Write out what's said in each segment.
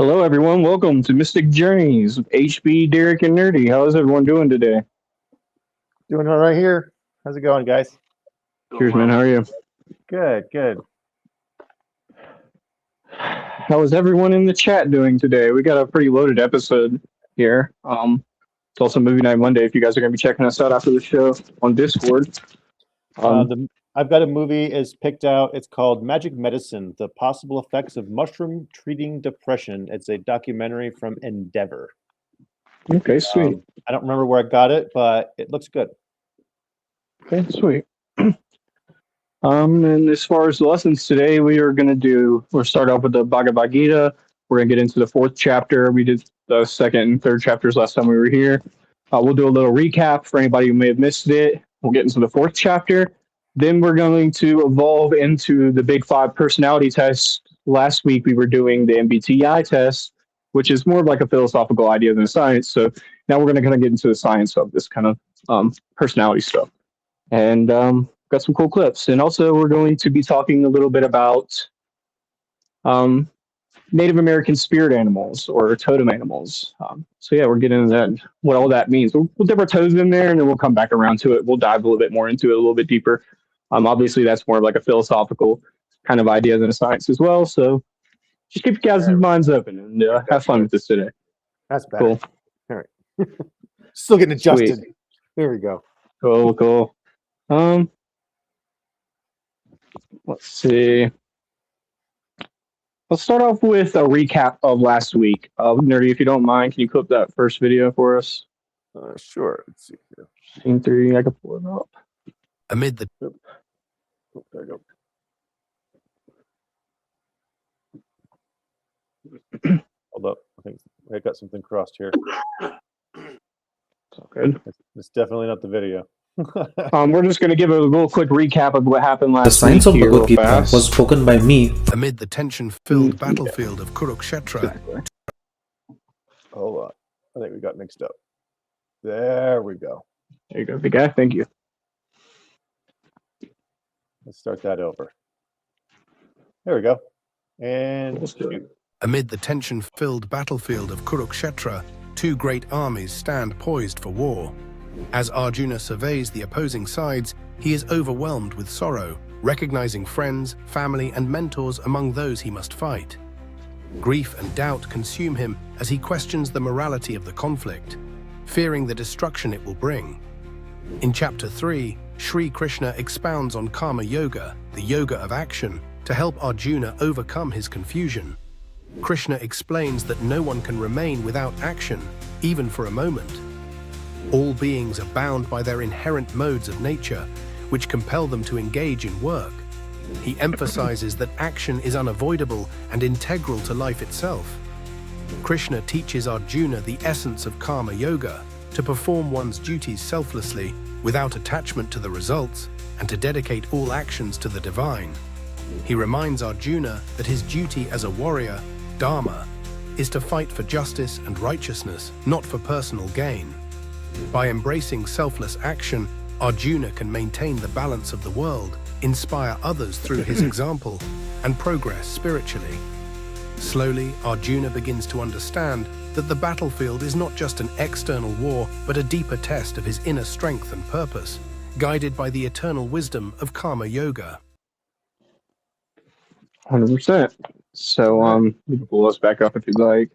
Hello, everyone. Welcome to Mystic Journeys with HB, Derek, and Nerdy. How is everyone doing today? Doing all right here. How's it going, guys? Cheers, man. How are you? Good, good. How is everyone in the chat doing today? We got a pretty loaded episode here. It's also Movie Night Monday if you guys are going to be checking us out after the show on Discord. I've got a movie is picked out. It's called Magic Medicine, The Possible Effects of Mushroom Treating Depression. It's a documentary from Endeavor. Okay, sweet. I don't remember where I got it, but it looks good. Okay, sweet. And as far as the lessons today, we'll start off with the Bhagavad Gita. We're going to get into the fourth chapter. We did the second and third chapters last time we were here. We'll do a little recap for anybody who may have missed it. We'll get into the fourth chapter. Then we're going to evolve into the Big Five personality test. Last week we were doing the MBTI test, which is more of like a philosophical idea than a science. So now we're going to kind of get into the science of this kind of personality stuff. And got some cool clips. And also we're going to be talking a little bit about Native American spirit animals or totem animals. So yeah, we're getting into that, what all that means. We'll dip our toes in there and then we'll come back around to it. We'll dive a little bit more into it, a little bit deeper. Obviously that's more of like a philosophical kind of idea than a science as well. So just keep your guys' minds open and have fun with this today. That's better. Cool. All right. Still getting adjusted. Sweet. There we go. Cool. Let's see. Let's start off with a recap of last week. Nerdy, if you don't mind, can you clip that first video for us? Sure. Let's see here. Scene 3, I can pull it up. Amid the... Oh, there you go. Hold up. I think I got something crossed here. It's all good. It's definitely not the video. We're just going to give a little quick recap of what happened last week. The science of Bhagavad Gita was spoken by me. Amid the tension-filled battlefield of Kurukshetra. Hold on. I think we got mixed up. There we go. There you go, big guy. Thank you. Let's start that over. There we go. And amid the tension-filled battlefield of Kurukshetra, two great armies stand poised for war. As Arjuna surveys the opposing sides, he is overwhelmed with sorrow, recognizing friends, family, and mentors among those he must fight. Grief and doubt consume him as he questions the morality of the conflict, fearing the destruction it will bring. In Chapter 3, Sri Krishna expounds on Karma Yoga, the yoga of action, to help Arjuna overcome his confusion. Krishna explains that no one can remain without action, even for a moment. All beings are bound by their inherent modes of nature, which compel them to engage in work. He emphasizes that action is unavoidable and integral to life itself. Krishna teaches Arjuna the essence of Karma Yoga, to perform one's duties selflessly, without attachment to the results, and to dedicate all actions to the divine. He reminds Arjuna that his duty as a warrior, Dharma, is to fight for justice and righteousness, not for personal gain. By embracing selfless action, Arjuna can maintain the balance of the world, inspire others through his example, and progress spiritually. Slowly, Arjuna begins to understand that the battlefield is not just an external war, but a deeper test of his inner strength and purpose, guided by the eternal wisdom of Karma Yoga. 100%. So, you can pull us back up if you'd like.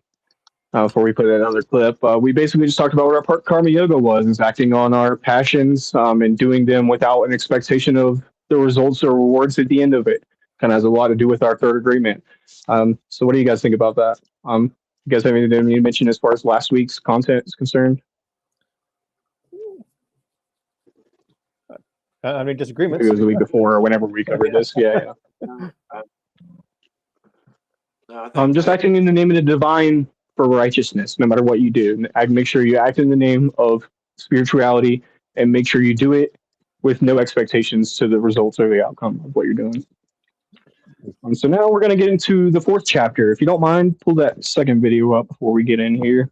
Before we play that other clip, we basically just talked about what our part Karma Yoga was, is acting on our passions and doing them without an expectation of the results or rewards at the end of it. Kind of has a lot to do with our third agreement. So what do you guys think about that? You guys have anything you mention as far as last week's content is concerned? I mean, disagreements. It was the week before or whenever we covered this. Yeah. Just acting in the name of the divine for righteousness, no matter what you do. I make sure you act in the name of spirituality and make sure you do it with no expectations to the results or the outcome of what you're doing. So now we're going to get into the fourth chapter. If you don't mind, pull that second video up before we get in here.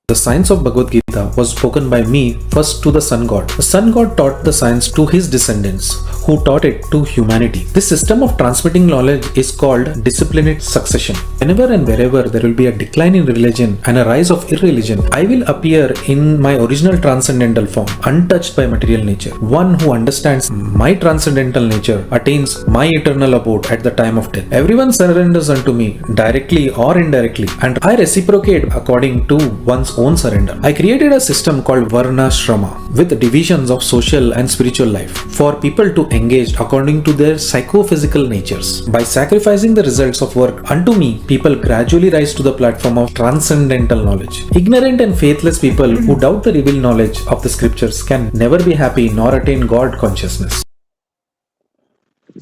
The science of Bhagavad Gita Gita was spoken by me first to the sun god. The sun god taught the science to his descendants, who taught it to humanity. This system of transmitting knowledge is called disciplinate succession. Whenever and wherever there will be a decline in religion and a rise of irreligion, I will appear in my original transcendental form, untouched by material nature. One who understands my transcendental nature attains my eternal abode at the time of death. Everyone surrenders unto me, directly or indirectly, and I reciprocate according to one's own surrender. I created a system called Varna Shrama with divisions of social and spiritual life for people to engage according to their psychophysical natures. By sacrificing the results of work unto me, people gradually rise to the platform of transcendental knowledge. Ignorant and faithless people who doubt the revealed knowledge of the scriptures can never be happy nor attain God consciousness.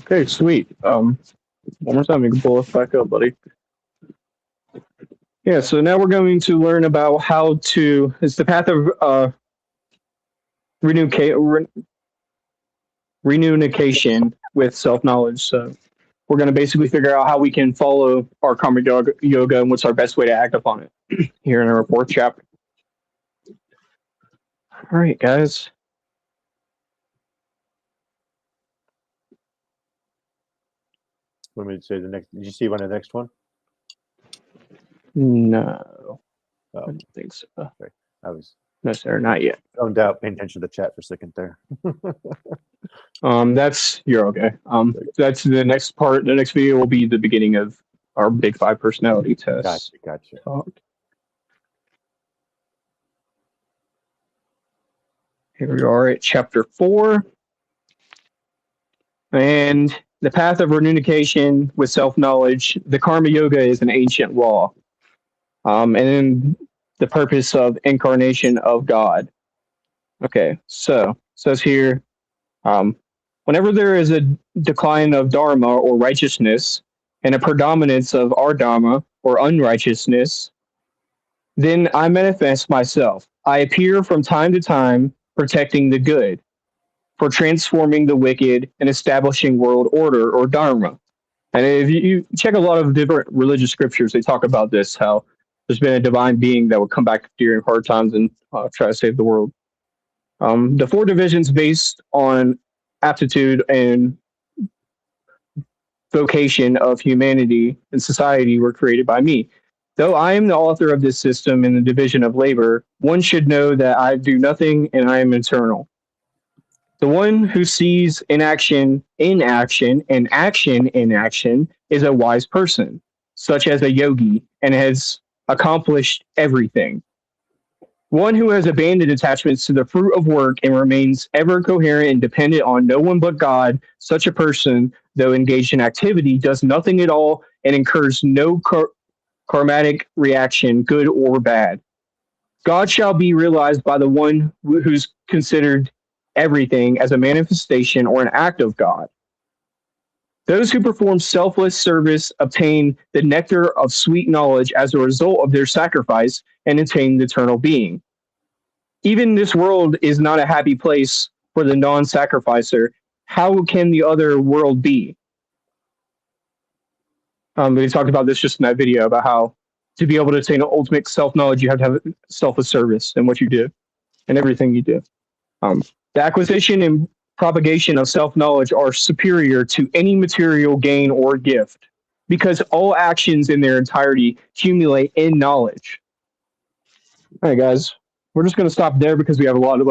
Okay, sweet. One more time, you can pull us back up, buddy. Yeah, so now we're going to learn about how to, it's the path of reunification with self-knowledge. So we're going to basically figure out how we can follow our karma yoga and what's our best way to act upon it here in our fourth chapter. All right, guys. Want me to say the next? Did you see one of the next one? No, Oh, I don't think so. okay. I was No, sir, not yet. zoned out, paying attention to the chat for a second there. You're okay. That's the next part. The next video will be the beginning of our big 5 personality test. Gotcha. Talk. Here we are at chapter 4. And the path of reunification with self-knowledge, the karma yoga is an ancient law. And then the purpose of incarnation of God. Okay, so it says here, whenever there is a decline of dharma or righteousness and a predominance of our dharma or unrighteousness, then I manifest myself. I appear from time to time protecting the good, for transforming the wicked and establishing world order or dharma. And if you check a lot of different religious scriptures, they talk about this, how there's been a divine being that would come back during hard times and try to save the world. The 4 divisions based on aptitude and vocation of humanity and society were created by me. Though I am the author of this system in the division of labor, one should know that I do nothing and I am eternal. The one who sees inaction in action and action in action is a wise person, such as a yogi, and has accomplished everything. One who has abandoned attachments to the fruit of work and remains ever coherent and dependent on no one but God, such a person, though engaged in activity, does nothing at all and incurs no karmatic reaction, good or bad. God shall be realized by the one who's considered everything as a manifestation or an act of God. Those who perform selfless service obtain the nectar of sweet knowledge as a result of their sacrifice and attain the eternal being. Even this world is not a happy place for the non-sacrificer. How can the other world be? We talked about this just in that video about how to be able to attain ultimate self-knowledge, you have to have selfless service in what you do and everything you do. The acquisition and propagation of self-knowledge are superior to any material gain or gift because all actions in their entirety accumulate in knowledge. All right, guys, we're just going to stop there because we have a lot of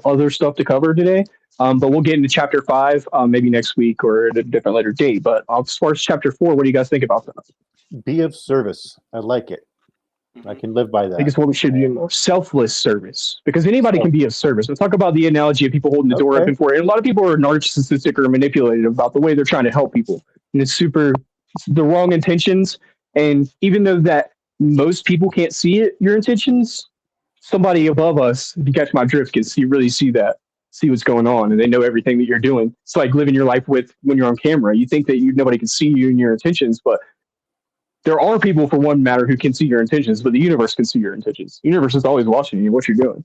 other stuff to cover today. But we'll get into chapter 5 maybe next week or at a different later date. But as far as chapter 4, what do you guys think about that? Be of service. I like it. I can live by that. I think it's what we should do more. Selfless service. Because anybody can be of service. Let's talk about the analogy of people holding the door open for it. And a lot of people are narcissistic or manipulative about the way they're trying to help people. And it's the wrong intentions. And even though that most people can't see it, your intentions, somebody above us, if you catch my drift, can really see that, see what's going on. And they know everything that you're doing. It's like living your life when you're on camera. You think that nobody can see you and your intentions, but there are people, for one matter, who can see your intentions, but the universe can see your intentions. The universe is always watching you, what you're doing.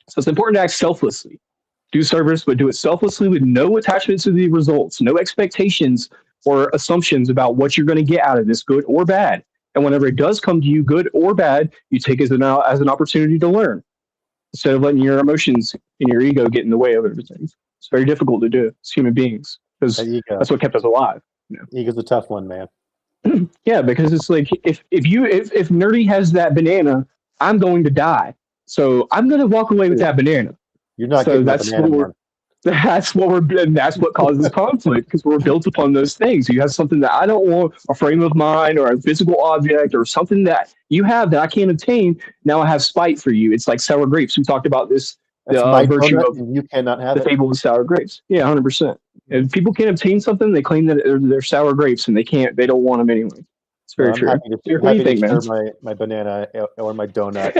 So it's important to act selflessly. Do service, but do it selflessly with no attachment to the results, no expectations or assumptions about what you're going to get out of this, good or bad. And whenever it does come to you, good or bad, you take it as an opportunity to learn instead of letting your emotions and your ego get in the way of everything. It's very difficult to do as human beings because That ego. that's what kept us alive. Ego's a tough one, man. Yeah, because it's like if Nerdy has that banana, I'm going to die. So I'm going to walk away with that banana. You're not So getting that that's banana, what man. that's what causes conflict because we're built upon those things. You have something that I don't want, a frame of mind or a physical object or something that you have that I can't obtain. Now I have spite for you. It's like sour grapes. We talked about this, That's the my virtue donut, of and you cannot have the it. fable of sour grapes. Yeah, 100%. If people can't obtain something, they claim that they're sour grapes and they can't. They don't want them anyway. It's very I'm true. happy to, What do you think, man? share my banana or my donut.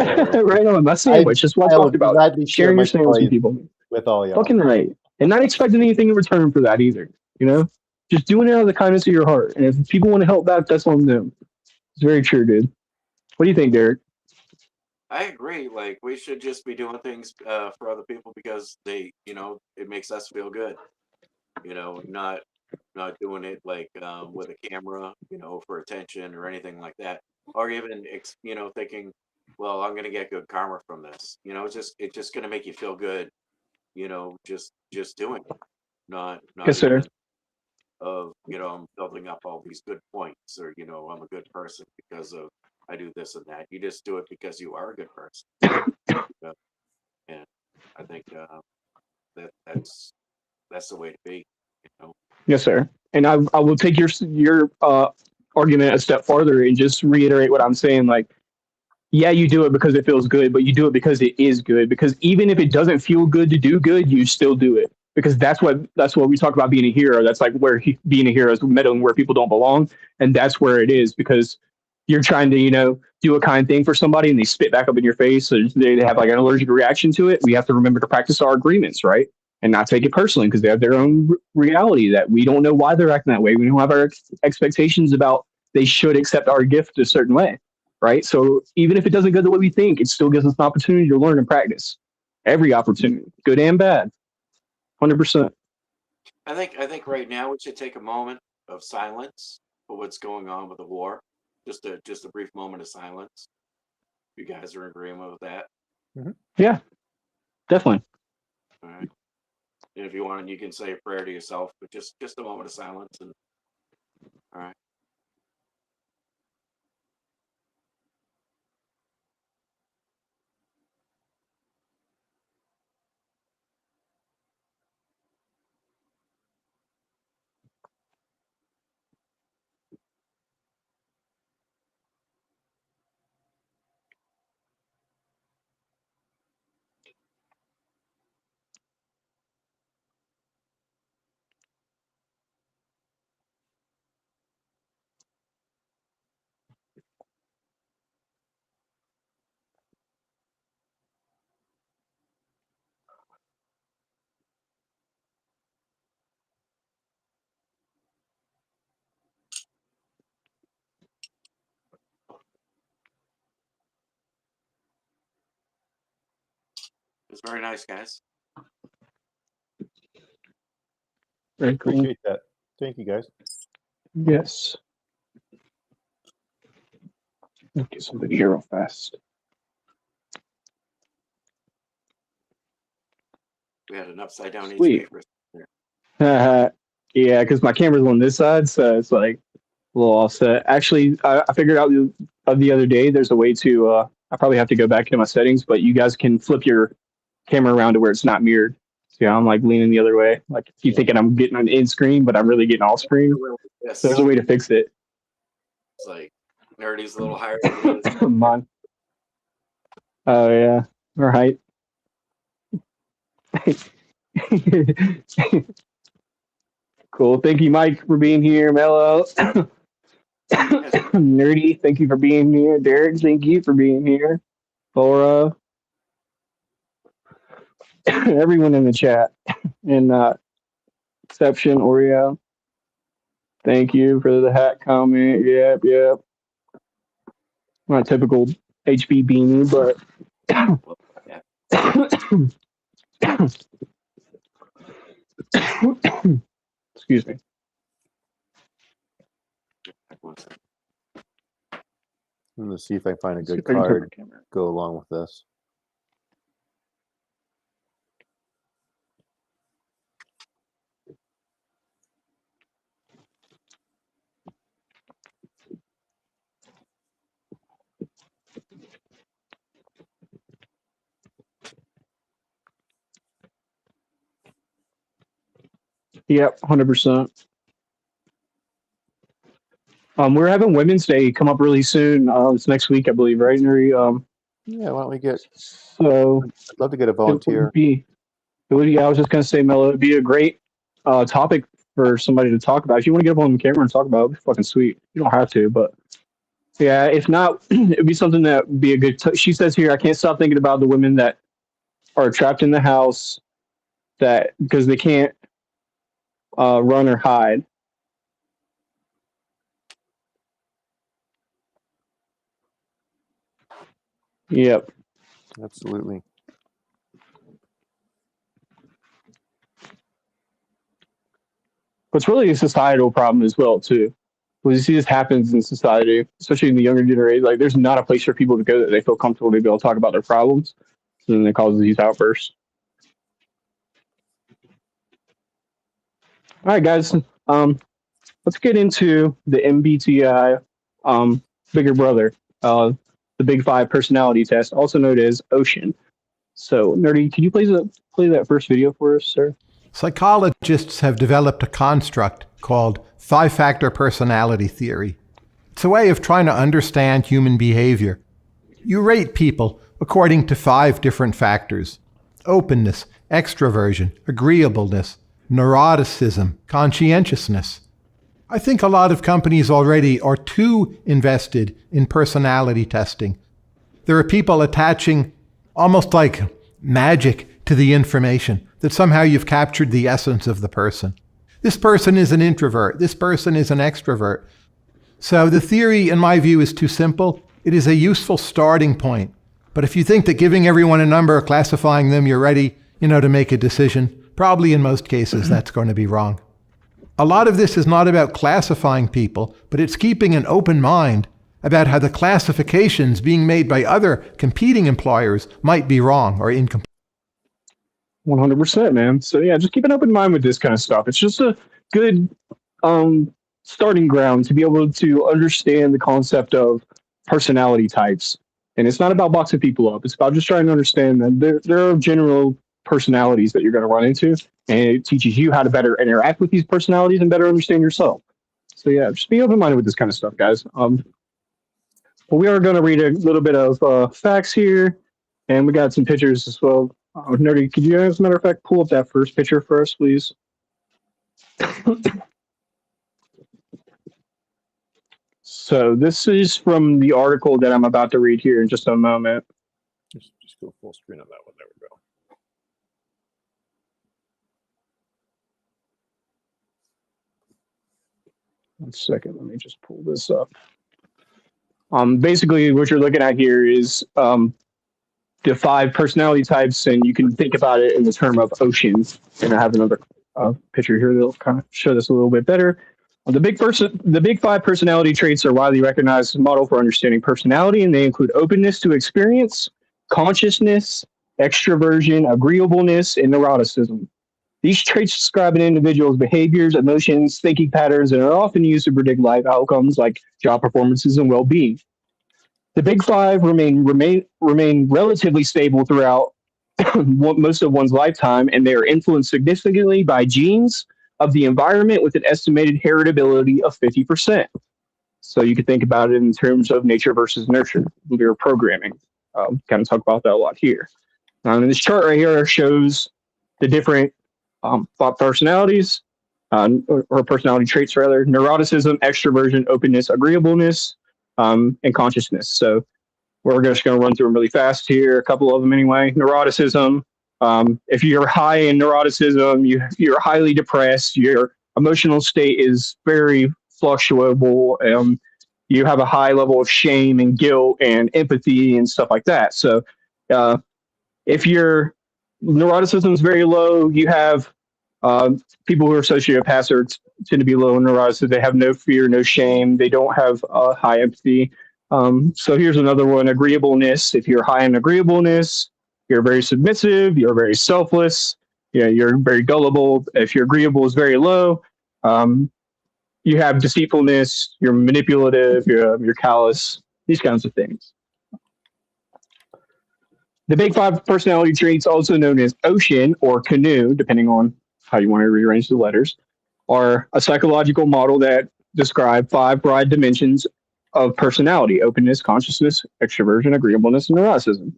Right on, my sandwich. That's what I I will talked about. gladly share Sharing my your sandwich toys with people. with all y'all. Fucking right. And not expecting anything in return for that either. You know? Just doing it out of the kindness of your heart. And if people want to help back, that's on them. It's very true, dude. What do you think, Derek? I agree. Like we should just be doing things for other people because they, it makes us feel good. Not doing it like with a camera, for attention or anything like that, or even thinking, well, I'm gonna get good karma from this. It's just gonna make you feel good. Just doing it, not Yes, sir. even of I'm building up all these good points or I'm a good person because of I do this and that. You just do it because you are a good person. Yeah. And I think that's the way to be. Yes, sir. And I will take your argument a step farther and just reiterate what I'm saying. Like, yeah, you do it because it feels good, but you do it because it is good. Because even if it doesn't feel good to do good, you still do it because that's what we talk about being a hero. That's like where being a hero is meddling where people don't belong, and that's where it is because you're trying to do a kind thing for somebody and they spit back up in your face, or they have like an allergic reaction to it. We have to remember to practice our agreements, right? And not take it personally because they have their own reality that we don't know why they're acting that way. We don't have our expectations about they should accept our gift a certain way, right? So even if it doesn't go the way we think, it still gives us an opportunity to learn and practice. Every opportunity, good and bad, 100%. I think right now we should take a moment of silence for what's going on with the war. Just a brief moment of silence. You guys are in agreement with that? Yeah, definitely. All right. And if you want, you can say a prayer to yourself, but just a moment of silence. And all right. It's very nice, guys. Very cool. Appreciate that. Thank you, guys. Yes. Let's get something here real fast. We had an upside down Sweet. HP for Yeah, because my camera's on this side, so it's like a little offset. Actually, I figured out the other day there's a way to. I probably have to go back into my settings, but you guys can flip your camera around to where it's not mirrored. So yeah, I'm like leaning the other way. Like you thinking I'm getting an in screen, but I'm really getting off screen. Yes. So there's a way to fix it. It's like Nerdy's a little higher. Mine. Oh yeah. All right. Cool. Thank you, Mike, for being here. Mello. Nerdy, thank you for being here. Derek, thank you for being here. Laura, everyone in the chat, and Exception, Oreo. Thank you for the hat comment. Yep, yep. Not typical HB beanie, but excuse me. I'm going to see if I find a See good if I can turn my card camera. go along with this. Yep, 100%. We're having Women's Day come up really soon. It's next week, I believe, right, Nuri? Yeah, why don't we get? So I'd love to get a it volunteer. would be. It would. Yeah, I was just gonna say, Mello, it'd be a great topic for somebody to talk about. If you want to get up on the camera and talk about it, it'd be fucking sweet. You don't have to, but yeah, if not, it'd be something that would be a good. She says here, I can't stop thinking about the women that are trapped in the house that because they can't run or hide. Yep. Absolutely. But it's really a societal problem as well, too. Because you see this happens in society, especially in the younger generation. Like, there's not a place for people to go that they feel comfortable to be able to talk about their problems. So then it causes these outbursts. All right, guys. Let's get into the MBTI bigger brother, the Big Five personality test, also known as Ocean. So, Nerdy, can you play that first video for us, sir? Psychologists have developed a construct called five-factor personality theory. It's a way of trying to understand human behavior. You rate people according to 5 different factors: openness, extroversion, agreeableness, neuroticism, conscientiousness. I think a lot of companies already are too invested in personality testing. There are people attaching almost like magic to the information, that somehow you've captured the essence of the person. This person is an introvert. This person is an extrovert. So the theory, in my view, is too simple. It is a useful starting point. But if you think that giving everyone a number, classifying them, you're ready, to make a decision, probably in most cases that's going to be wrong. A lot of this is not about classifying people, but it's keeping an open mind about how the classifications being made by other competing employers might be wrong or incomplete. 100%, man. So yeah, just keep an open mind with this kind of stuff. It's just a good starting ground to be able to understand the concept of personality types. And it's not about boxing people up. It's about just trying to understand that there are general personalities that you're going to run into, and it teaches you how to better interact with these personalities and better understand yourself. So yeah, just be open minded with this kind of stuff, guys. But we are going to read a little bit of facts here, and we got some pictures as well. Nerdy, could you, as a matter of fact, pull up that first picture for us, please? So this is from the article that I'm about to read here in just a moment. Just go full screen on that one. There we go. 1 second, let me just pull this up. Basically, what you're looking at here is the 5 personality types, and you can think about it in the term of oceans. And I have another picture here that'll kind of show this a little bit better. The big 5 personality traits are widely recognized as a model for understanding personality, and they include openness to experience, consciousness, extroversion, agreeableness, and neuroticism. These traits describe an individual's behaviors, emotions, thinking patterns, and are often used to predict life outcomes like job performances and well-being. The big 5 remain relatively stable throughout most of one's lifetime, and they are influenced significantly by genes of the environment with an estimated heritability of 50%. So you could think about it in terms of nature versus nurture. We're programming. Kind of talk about that a lot here. And this chart right here shows the different thought personalities, or personality traits rather: neuroticism, extroversion, openness, agreeableness, and consciousness. So we're just going to run through them really fast here, a couple of them anyway. Neuroticism. If you're high in neuroticism, you're highly depressed. Your emotional state is very fluctuable. You have a high level of shame and guilt and empathy and stuff like that. So if your neuroticism is very low, you have people who are sociopaths tend to be low in neuroticism. They have no fear, no shame. They don't have high empathy. So here's another one: agreeableness. If you're high in agreeableness, you're very submissive. You're very selfless. You're very gullible. If your agreeable is very low, um, you have deceitfulness. You're manipulative. You're callous. These kinds of things. The big five personality traits, also known as ocean or canoe, depending on how you want to rearrange the letters, are a psychological model that describe five broad dimensions of personality: openness, consciousness, extroversion, agreeableness, and neuroticism.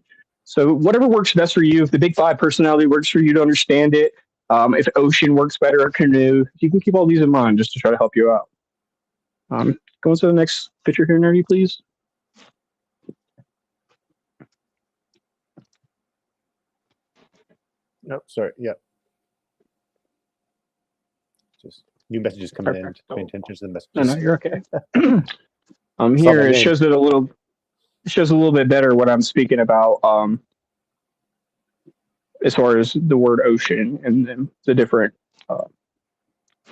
So whatever works best for you. If the big five personality works for you to understand it, if ocean works better at canoe, you can keep all these in mind just to try to help you out. Go on to the next picture here, Nerdy, please. No, sorry. Yeah. Just new messages coming in. Perfect. Pay attention to the messages. No, you're okay. Saw Here my it name. shows it a little. It shows a little bit better what I'm speaking about, as far as the word ocean and then the different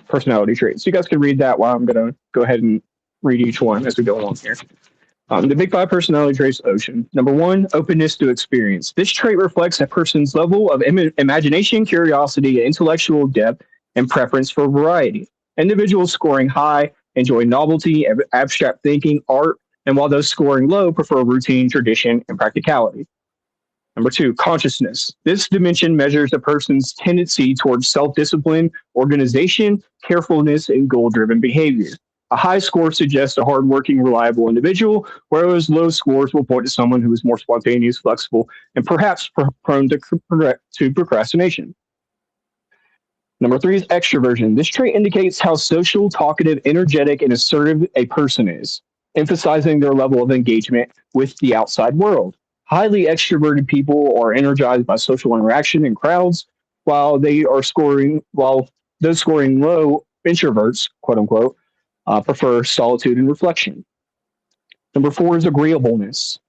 personality traits. So you guys can read that while I'm going to go ahead and read each one as we go along here. The big five personality traits, ocean. Number one, openness to experience. This trait reflects a person's level of imagination, curiosity, intellectual depth, and preference for variety. Individuals scoring high enjoy novelty, abstract thinking, art, and while those scoring low prefer routine, tradition, and practicality. Number two, consciousness. This dimension measures a person's tendency towards self-discipline, organization, carefulness, and goal-driven behavior. A high score suggests a hardworking, reliable individual, whereas low scores will point to someone who is more spontaneous, flexible, and perhaps prone to procrastination. Number three is extroversion. This trait indicates how social, talkative, energetic, and assertive a person is, emphasizing their level of engagement with the outside world. Highly extroverted people are energized by social interaction in crowds, while those scoring low, introverts, quote unquote, prefer solitude and reflection. Number four is agreeableness.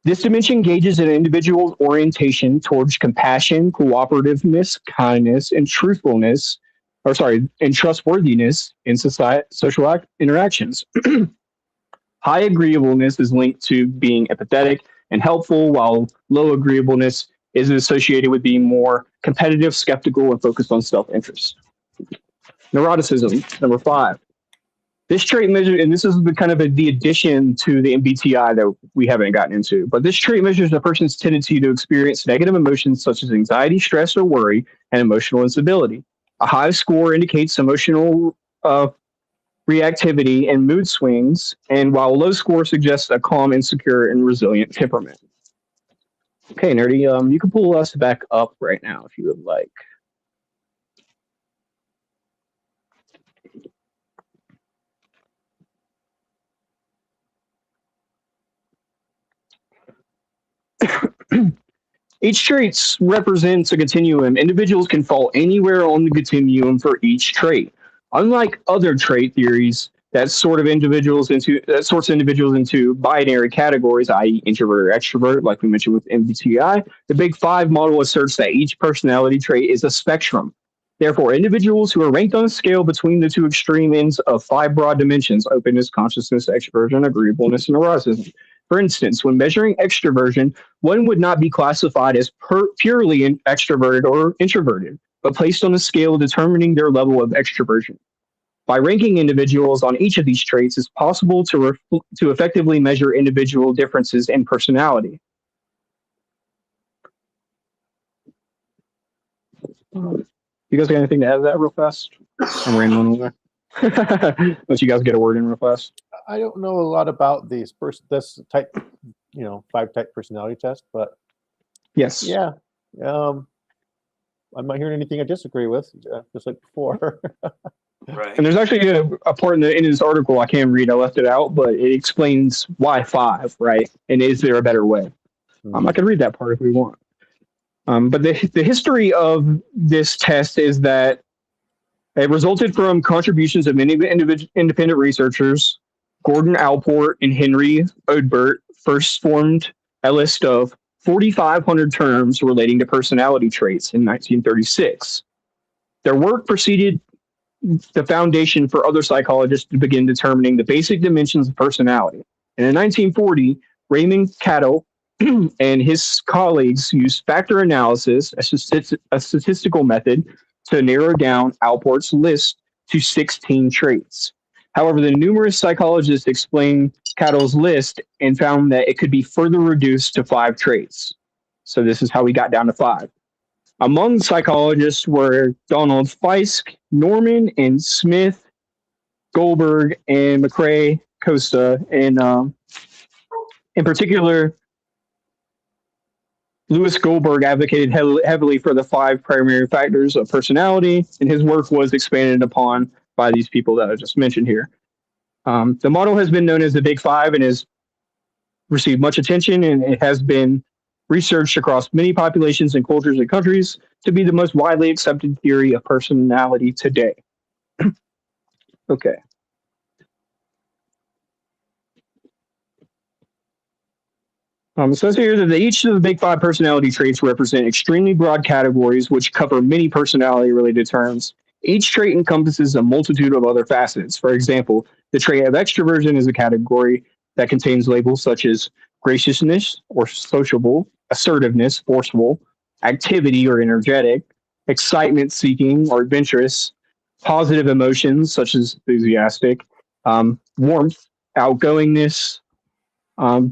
This dimension gauges an individual's orientation towards compassion, cooperativeness, kindness, and and trustworthiness in social interactions. High agreeableness is linked to being empathetic and helpful, while low agreeableness is associated with being more competitive, skeptical, and focused on self-interest. Neuroticism, number five. This trait measures, and this is the addition to the MBTI that we haven't gotten into, but this trait measures a person's tendency to experience negative emotions such as anxiety, stress, or worry, and emotional instability. A high score indicates emotional reactivity and mood swings, and while a low score suggests a calm, insecure, and resilient temperament. Okay, Nerdy, you can pull us back up right now if you would like. Each trait represents a continuum. Individuals can fall anywhere on the continuum for each trait. Unlike other trait theories that sorts individuals into binary categories, i.e., introvert or extrovert, like we mentioned with MBTI, the Big Five model asserts that each personality trait is a spectrum. Therefore, individuals who are ranked on a scale between the two extreme ends of five broad dimensions: openness, consciousness, extroversion, agreeableness, and neuroticism. For instance, when measuring extroversion, one would not be classified as purely extroverted or introverted, but placed on a scale determining their level of extroversion. By ranking individuals on each of these traits, it's possible to effectively measure individual differences in personality. You guys got anything to add to that real fast? I'm rambling over. Let you guys get a word in real fast. I don't know a lot about this type, 5-type personality test, but Yes. yeah, I'm not hearing anything I disagree with, just like before. Right. And there's actually a part in this article I can't read. I left it out, but it explains why 5, right? And is there a better way? I can read that part if we want. But the history of this test is that it resulted from contributions of many independent researchers. Gordon Allport and Henry Odbert first formed a list of 4,500 terms relating to personality traits in 1936. Their work preceded the foundation for other psychologists to begin determining the basic dimensions of personality. And in 1940, Raymond Cattell and his colleagues used factor analysis, a statistical method, to narrow down Alport's list to 16 traits. However, the numerous psychologists explained Cattell's list and found that it could be further reduced to 5 traits. So this is how we got down to 5. Among psychologists were Donald Fiske, Norman, and Smith, Goldberg, and McCrae Costa, and in particular, Louis Goldberg advocated heavily for the 5 primary factors of personality, and his work was expanded upon by these people that I just mentioned here. The model has been known as the Big Five and has received much attention, and it has been researched across many populations and cultures and countries to be the most widely accepted theory of personality today. Okay. It says here that each of the Big Five personality traits represent extremely broad categories which cover many personality-related terms. Each trait encompasses a multitude of other facets. For example, the trait of extroversion is a category that contains labels such as graciousness or sociable, assertiveness, forceful, activity or energetic, excitement seeking or adventurous, positive emotions such as enthusiastic, warmth, outgoingness.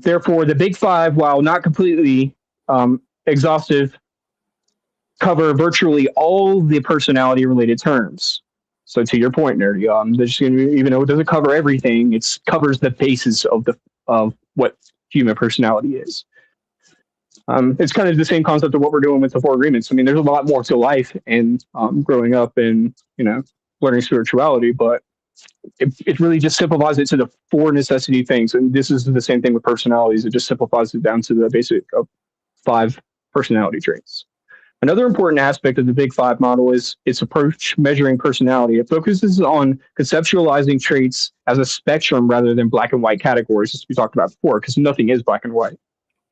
Therefore, the Big Five, while not completely exhaustive, cover virtually all the personality-related terms. So, to your point, Nerdy, even though it doesn't cover everything, it covers the basis of what human personality is. It's kind of the same concept of what we're doing with the 4 agreements. I mean, there's a lot more to life and growing up and learning spirituality, but it really just simplifies it to the 4 necessity things. And this is the same thing with personalities. It just simplifies it down to the basic of 5 personality traits. Another important aspect of the Big Five model is its approach measuring personality. It focuses on conceptualizing traits as a spectrum rather than black and white categories, as we talked about before, because nothing is black and white.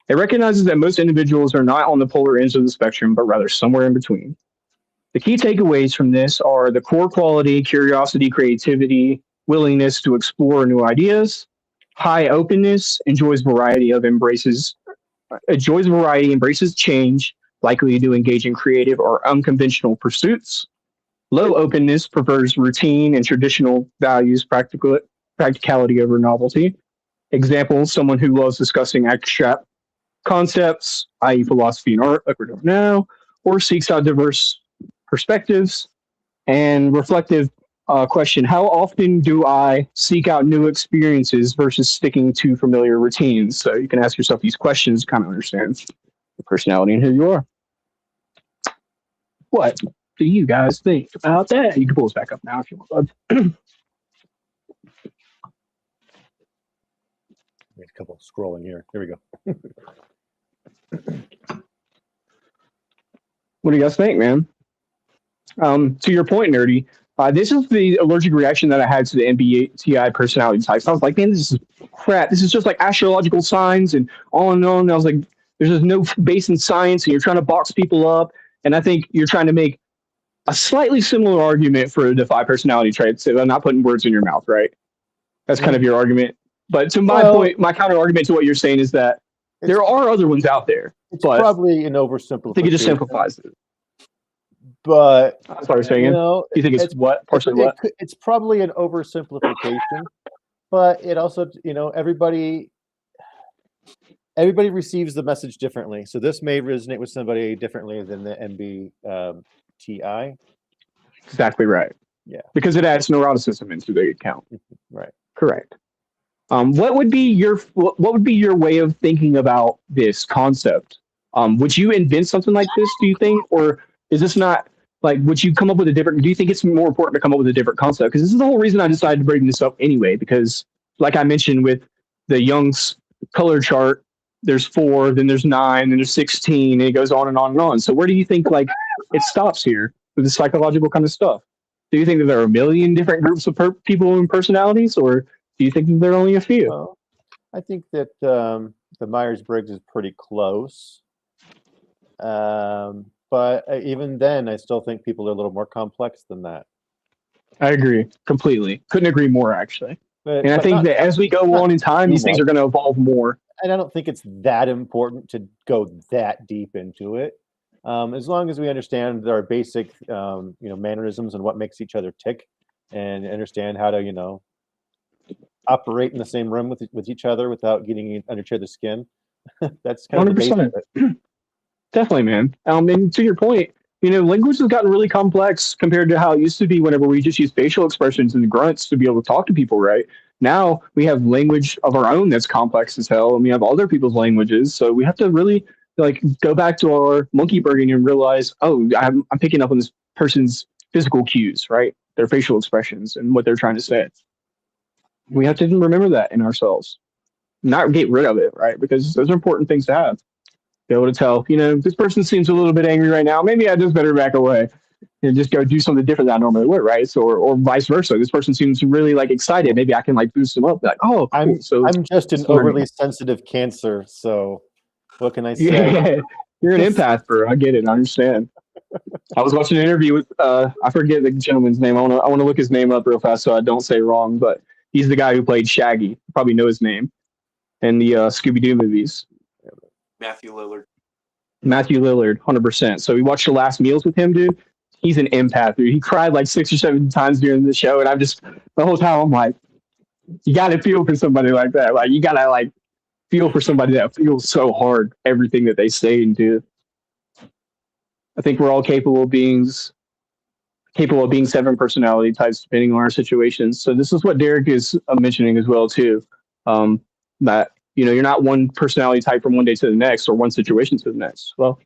It recognizes that most individuals are not on the polar ends of the spectrum, but rather somewhere in between. The key takeaways from this are the core quality, curiosity, creativity, willingness to explore new ideas, high openness, enjoys variety, embraces change, likely to engage in creative or unconventional pursuits. Low openness prefers routine and traditional values, practicality over novelty. Examples, someone who loves discussing abstract concepts, i.e. philosophy and art, like we're doing now, or seeks out diverse perspectives. And reflective question, how often do I seek out new experiences versus sticking to familiar routines? So you can ask yourself these questions to kind of understand your personality and who you are. What do you guys think about that? You can pull this back up now if you want, bud. A couple scrolling here. Here we go. What do you guys think, man? To your point, Nerdy, this is the allergic reaction that I had to the MBTI personality types. I was like, man, this is crap. This is just like astrological signs and on and on. And I was like, there's just no base in science, and you're trying to box people up. And I think you're trying to make a slightly similar argument for the 5 personality traits. So I'm not putting words in your mouth, right? That's kind of your argument. But to my point, my counter argument to what you're saying is that there are other ones out there. It's probably an oversimplification. I think it just simplifies it. But sorry, saying you think it's what? Partially what? It's probably an oversimplification, but it also, everybody receives the message differently. So this may resonate with somebody differently than the MBTI. Exactly right. Yeah, because it adds neuroticism into the account. Right. Correct. What would be your way of thinking about this concept? Would you invent something like this, do you think, or is this not like? Would you come up with a different? Do you think it's more important to come up with a different concept? Because this is the whole reason I decided to bring this up anyway. Because, like I mentioned with the Jung's color chart, there's 4, then there's 9, then there's 16, and it goes on and on and on. So where do you think it stops here with the psychological kind of stuff? Do you think that there are a million different groups of people and personalities, or do you think that there are only a few? Well, I think that the Myers-Briggs is pretty close. But even then, I still think people are a little more complex than that. I agree completely. Couldn't agree more, actually. And I think that as we go on in time, these things are going to evolve more. And I don't think it's that important to go that deep into it. As long as we understand our basic, mannerisms and what makes each other tick, and understand how to, operate in the same room with each other without getting under each other's skin. That's kind of the base of it. Definitely, man. And to your point, language has gotten really complex compared to how it used to be whenever we just use facial expressions and grunts to be able to talk to people, right? Now we have language of our own that's complex as hell, and we have other people's languages. So we have to really go back to our monkey brain and realize, oh, I'm picking up on this person's physical cues, right? Their facial expressions and what they're trying to say. We have to remember that in ourselves, not get rid of it, right? Because those are important things to have. Be able to tell, this person seems a little bit angry right now. Maybe I just better back away and just go do something different than I normally would, right? So, or vice versa. This person seems really excited. Maybe I can boost them up. Oh, cool. I'm just an overly sensitive Cancer, so what can I say? Yeah, you're an empath, bro. I get it. I understand. I was watching an interview with I forget the gentleman's name. I want to look his name up real fast so I don't say wrong. But he's the guy who played Shaggy. You probably know his name in the Scooby-Doo movies. Matthew Lillard, 100%. So we watched The Last Meals with him, dude. He's an empath, dude. He cried 6 or 7 times during the show, and the whole time I'm like, you gotta feel for somebody like that. You gotta feel for somebody that feels so hard everything that they say and do. I think we're all capable of being 7 personality types depending on our situations. So this is what Derek is mentioning as well too. That you're not one personality type from one day to the next or one situation to the next. Well,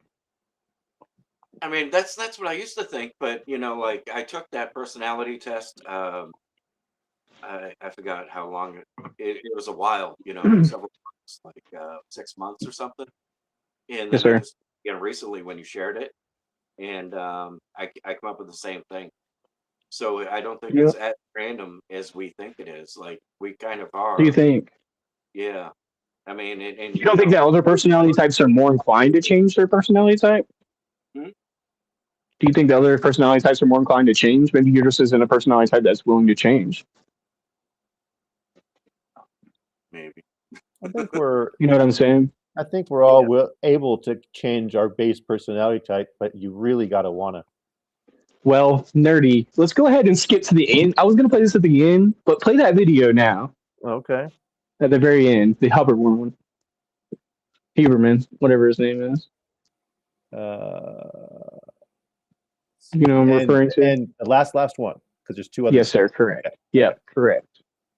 I mean, that's what I used to think, but I took that personality test. I forgot how long it was. A while, several months, 6 months or something. And yes, then sir. I just, recently when you shared it, and I come up with the same thing. So I don't think it's as random as we think it is. We kind of are. What do you think? Yeah. I mean, and you don't think that other personality types are more inclined to change their personality type? Hmm? Do you think the other personality types are more inclined to change? Maybe you're just isn't a personality type that's willing to change. Maybe. I think we're. You know what I'm saying? I think we're all able to change our base personality type, but you really got to want to. Well, nerdy. Let's go ahead and skip to the end. I was going to play this at the end, but play that video now. Okay. At the very end, the Hubbard one. Huberman, whatever his name is. You know what I'm referring to? And the last one, because there's 2 others. Yes, sir. Correct. Yeah, correct.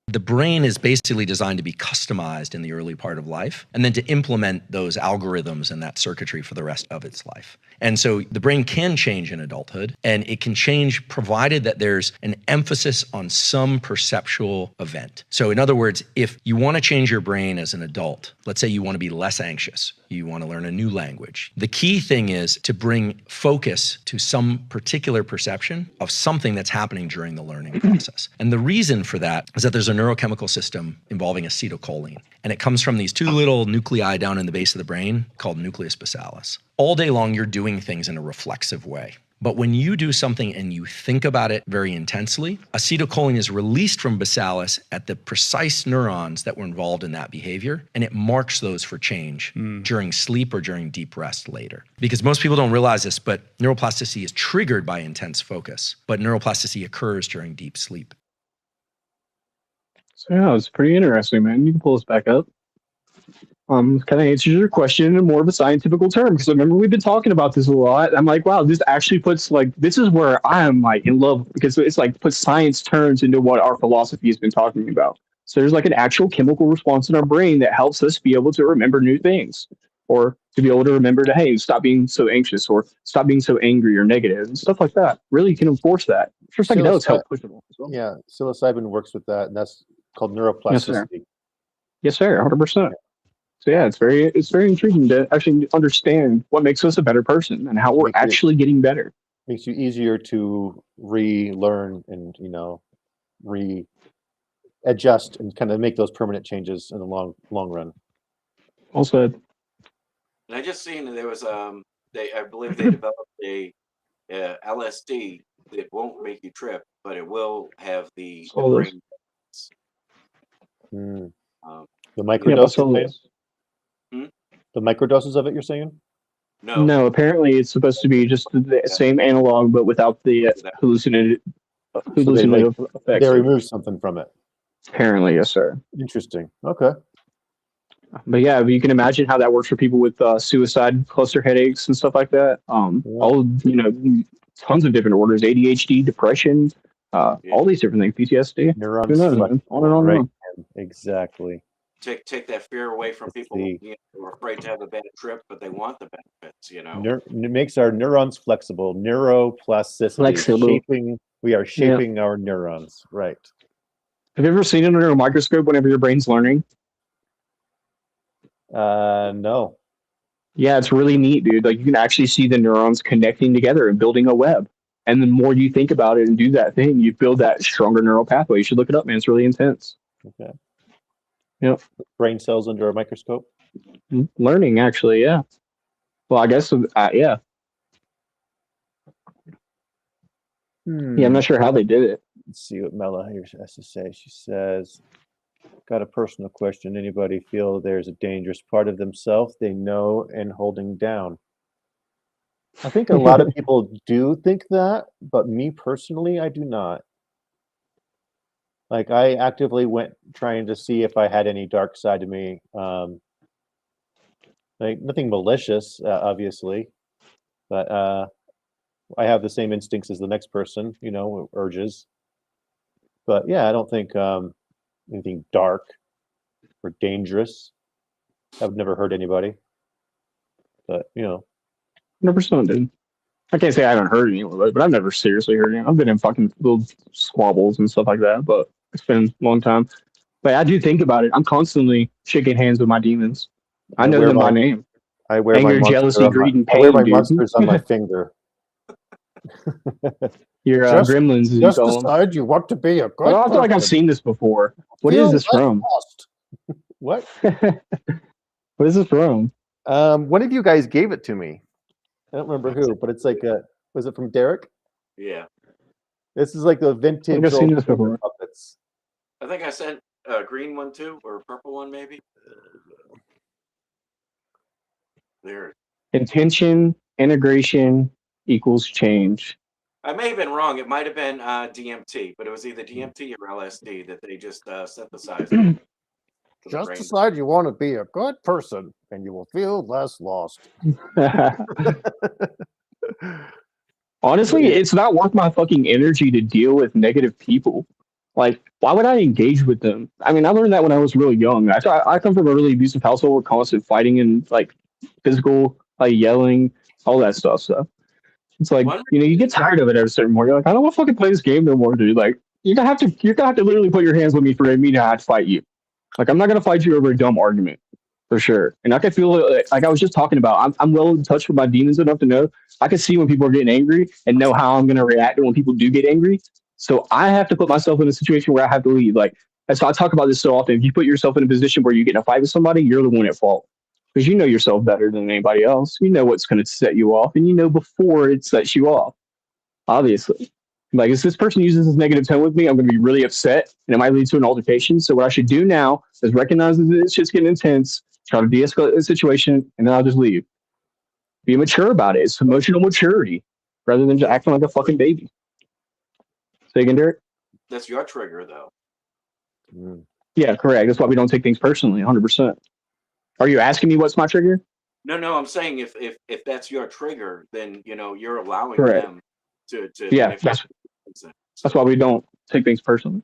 The brain is basically designed to be customized in the early part of life and then to implement those algorithms and that circuitry for the rest of its life. And so the brain can change in adulthood, and it can change provided that there's an emphasis on some perceptual event. So in other words, if you want to change your brain as an adult, let's say you want to be less anxious, you want to learn a new language. The key thing is to bring focus to some particular perception of something that's happening during the learning process. And the reason for that is that there's a neurochemical system involving acetylcholine. And it comes from these 2 little nuclei down in the base of the brain called nucleus basalis. All day long, you're doing things in a reflexive way. But when you do something and you think about it very intensely, acetylcholine is released from basalis at the precise neurons that were involved in that behavior, and it marks those for change during sleep or during deep rest later. Because most people don't realize this, but neuroplasticity is triggered by intense focus, but neuroplasticity occurs during deep sleep. So yeah, it's pretty interesting, man. You can pull this back up. Kind of answers your question in more of a scientific term, because I remember we've been talking about this a lot. I'm like, wow, this actually puts this is where I am in love, because it's puts science terms into what our philosophy has been talking about. So there's an actual chemical response in our brain that helps us be able to remember new things, or to be able to remember to, hey, stop being so anxious, or stop being so angry or negative and stuff like that. Really can enforce that. For psychedelics help push them as well. Yeah, psilocybin works with that, and that's called neuroplasticity. Yes, sir. 100%. So yeah, it's very intriguing to actually understand what makes us a better person and how we're actually getting better. Makes you easier to relearn and readjust and kind of make those permanent changes in the long run. Well said. And I just seen that there was I believe they developed a LSD that won't make you trip, but it will have the brain. The Um, Yeah, microdoses. so The microdoses of it. You're saying? no, no, apparently it's supposed to be just the same analog, but without the that, So hallucinative they effects. remove something from it. Apparently, yes, sir. Interesting. Okay. But yeah, you can imagine how that works for people with suicide cluster headaches and stuff like that. Yeah. All tons of different orders: ADHD, depression, yeah. all these different things, PTSD. Neurons. Who knows, man? On and on and Right. on. Exactly. Take that fear away from people who are afraid to have a bad trip, but they want the benefits. It makes our neurons flexible. Neuroplasticity. Flexible. We are shaping our neurons. Right. Have you ever seen it under a microscope whenever your brain's learning? No. Yeah, it's really neat, dude. Like you can actually see the neurons connecting together and building a web. And the more you think about it and do that thing, you build that stronger neural pathway. You should look it up, man. It's really intense. Okay. Yep. Brain cells under a microscope. Learning, actually, yeah. Well, I guess, yeah. Yeah, I'm not sure how they did it. Let's see what Mela here has to say. She says, got a personal question. Anybody feel there's a dangerous part of themselves they know and holding down? I think a lot of people do think that, but me personally, I do not. Like I actively went trying to see if I had any dark side to me. Like nothing malicious, obviously, but I have the same instincts as the next person, urges. But yeah, I don't think anything dark or dangerous. I've never hurt anybody, but 100%, dude. I can't say I haven't hurt anyone, but I've never seriously hurt anyone. I've been in fucking little squabbles and stuff like that, but it's been a long time. But I do think about it. I'm constantly shaking hands with my demons. I know them by name. I wear Anger, my monster jealousy, greed, and I wear pain, my dude. monsters on my finger. Your gremlins, as you Just call them. decide you want to be a good I feel like I've person. seen this before. What is this from? What? What is this from? One of you guys gave it to me. I don't remember who, but it's like was it from Derek? Yeah. This is like the vintage I've seen this old before. puppets. I think I sent a green one too, or a purple one maybe. There. Intention, integration equals change. I may have been wrong. It might have been DMT, but it was either DMT or LSD that they just synthesized. Just decide you want to be a good person, and you will feel less lost. Honestly, it's not worth my fucking energy to deal with negative people. Like, why would I engage with them? I mean, I learned that when I was really young. I come from a really abusive household with constant fighting and like physical, like yelling, all that stuff. So it's like you get tired of it at a certain point. You're like, I don't want to fucking play this game no more, dude. Like, you're gonna have to literally put your hands with me for me to have to fight you. Like, I'm not gonna fight you over a dumb argument. For sure. And I can feel it, like I was just talking about, I'm well in touch with my demons enough to know I can see when people are getting angry and know how I'm going to react when people do get angry. So I have to put myself in a situation where I have to lead. Like, and so I talk about this so often. If you put yourself in a position where you get in a fight with somebody, you're the one at fault because you know yourself better than anybody else. You know what's going to set you off, and you know before it sets you off. Obviously. Like, if this person uses this negative tone with me, I'm going to be really upset and it might lead to an altercation. So what I should do now is recognize that this shit's getting intense, try to de-escalate the situation, and then I'll just leave. Be mature about it. It's emotional maturity rather than just acting like a fucking baby. Say again, Derek? That's your trigger, though. Yeah, correct. That's why we don't take things personally, 100%. Are you asking me what's my trigger? No, I'm saying if that's your trigger, then, you're allowing correct. them to yeah, that's why we don't take things personally.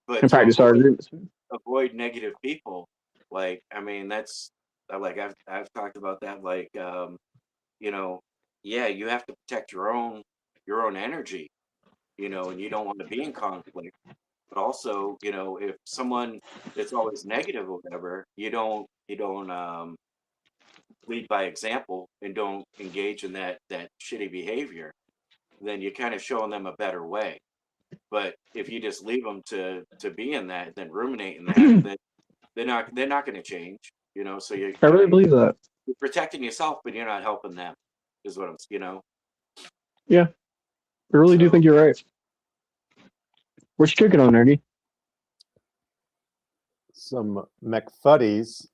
But and practice our agreements. Avoid negative people. Like, I mean, that's like I've talked about that. Like, yeah, you have to protect your own energy, and you don't want to be in conflict. But also, if someone that's always negative or whatever, you don't lead by example and don't engage in that shitty behavior, then you're kind of showing them a better way. But if you just leave them to be in that, then ruminate in that, then they're not going to change, So I really believe that you're protecting yourself, but you're not helping them. Is what I'm, Yeah, I really do think you're right. What's your chicken on, Nerdy? some McFuddy's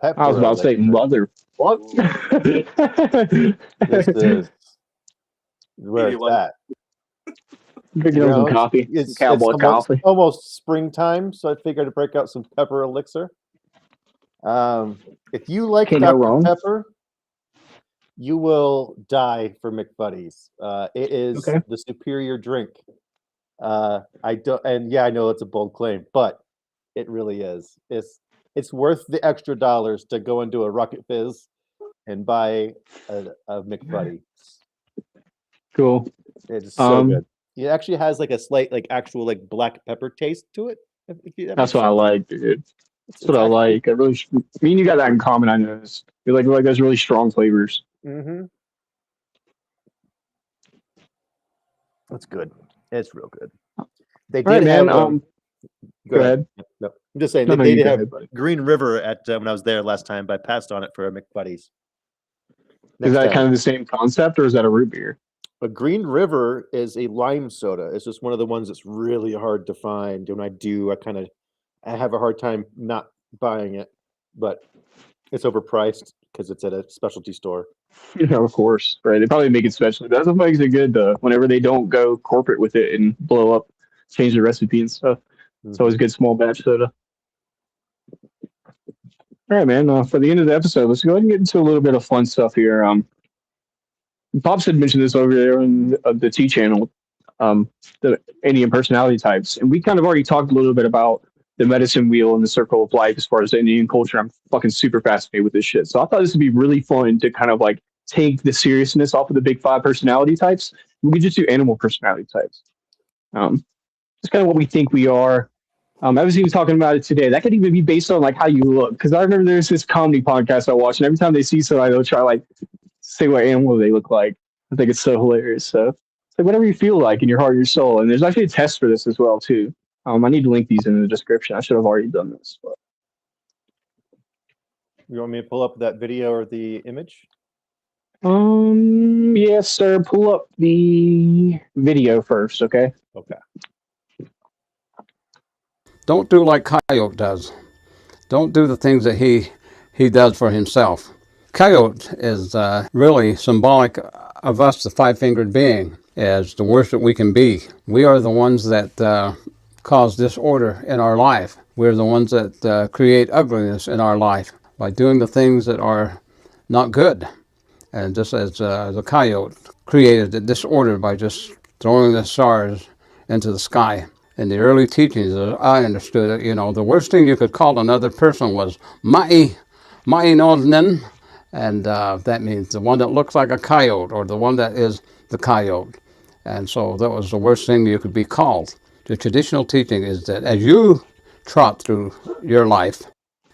pepper. I was about to say mother. What? This is where Maybe it's one- at. Big You nose know, and coffee. It's Cowboy coffee. almost springtime, so I figured to break out some pepper elixir. If you like Can't go Dr. wrong. Pepper, you will die for McFuddy's. It is Okay. the superior drink. I know it's a bold claim, but it really is. It's worth the extra dollars to go into a Rocket Fizz and buy a McFuddy. Cool. It's so Um, good. It actually has like a slight, like actual, like black pepper taste to it. That That's makes what I sense. like, dude. It's That's what I like. I really, me and you got that in common. I noticed. You like those really strong flavors. Mm-hmm. It's good. It's real good. They All right, did man. have. Go ahead. No, I'm just saying No, they you did go have ahead, buddy. Green River at when I was there last time, but I passed on it for a McBuddy's. Is that kind of the same concept, or is that a root beer? A Green River is a lime soda. It's just one of the ones that's really hard to find. When I do, I have a hard time not buying it, but it's overpriced because it's at a specialty store. Of course, right? They probably make it special. That's what makes it good, though. Whenever they don't go corporate with it and blow up, change the recipe and stuff. It's always good small batch soda. All right, man. For the end of the episode, let's go ahead and get into a little bit of fun stuff here. Pops had mentioned this over there in the T channel, the Indian personality types, and we kind of already talked a little bit about the medicine wheel and the circle of life as far as the Indian culture. I'm fucking super fascinated with this shit, so I thought this would be really fun to kind of like take the seriousness off of the big five personality types. We could just do animal personality types. It's kind of what we think we are. I was even talking about it today. That could even be based on like how you look. Because I remember there's this comedy podcast I watch, and every time they see somebody, they'll try like say what animal they look like. I think it's so hilarious. So it's like whatever you feel like in your heart, your soul. And there's actually a test for this as well too. I need to link these in the description. I should have already done this. But. You want me to pull up that video or the image? Yes, sir. Pull up the video first, okay? Okay. Don't do like Coyote does. Don't do the things that he does for himself. Coyote is really symbolic of us, the five-fingered being, as the worst that we can be. We are the ones that cause disorder in our life. We're the ones that create ugliness in our life by doing the things that are not good. And just as the coyote created the disorder by just throwing the stars into the sky. In the early teachings, as I understood it, the worst thing you could call another person was Mai Noznen, and that means the one that looks like a coyote, or the one that is the coyote. And so that was the worst thing you could be called. The traditional teaching is that as you trot through your life,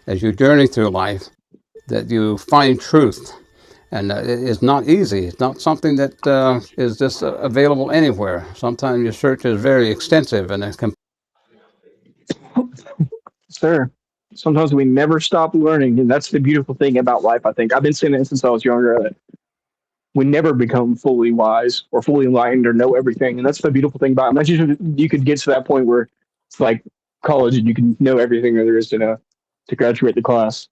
as you journey through life, that you find truth. And it's not easy. It's not something that is just available anywhere. Sometimes your search is very extensive and it can. Sir, sometimes we never stop learning, and that's the beautiful thing about life, I think. I've been saying it since I was younger. We never become fully wise or fully enlightened or know everything, and that's the beautiful thing about it. Imagine you could get to that point where it's like college and you can know everything there is to know to graduate the class.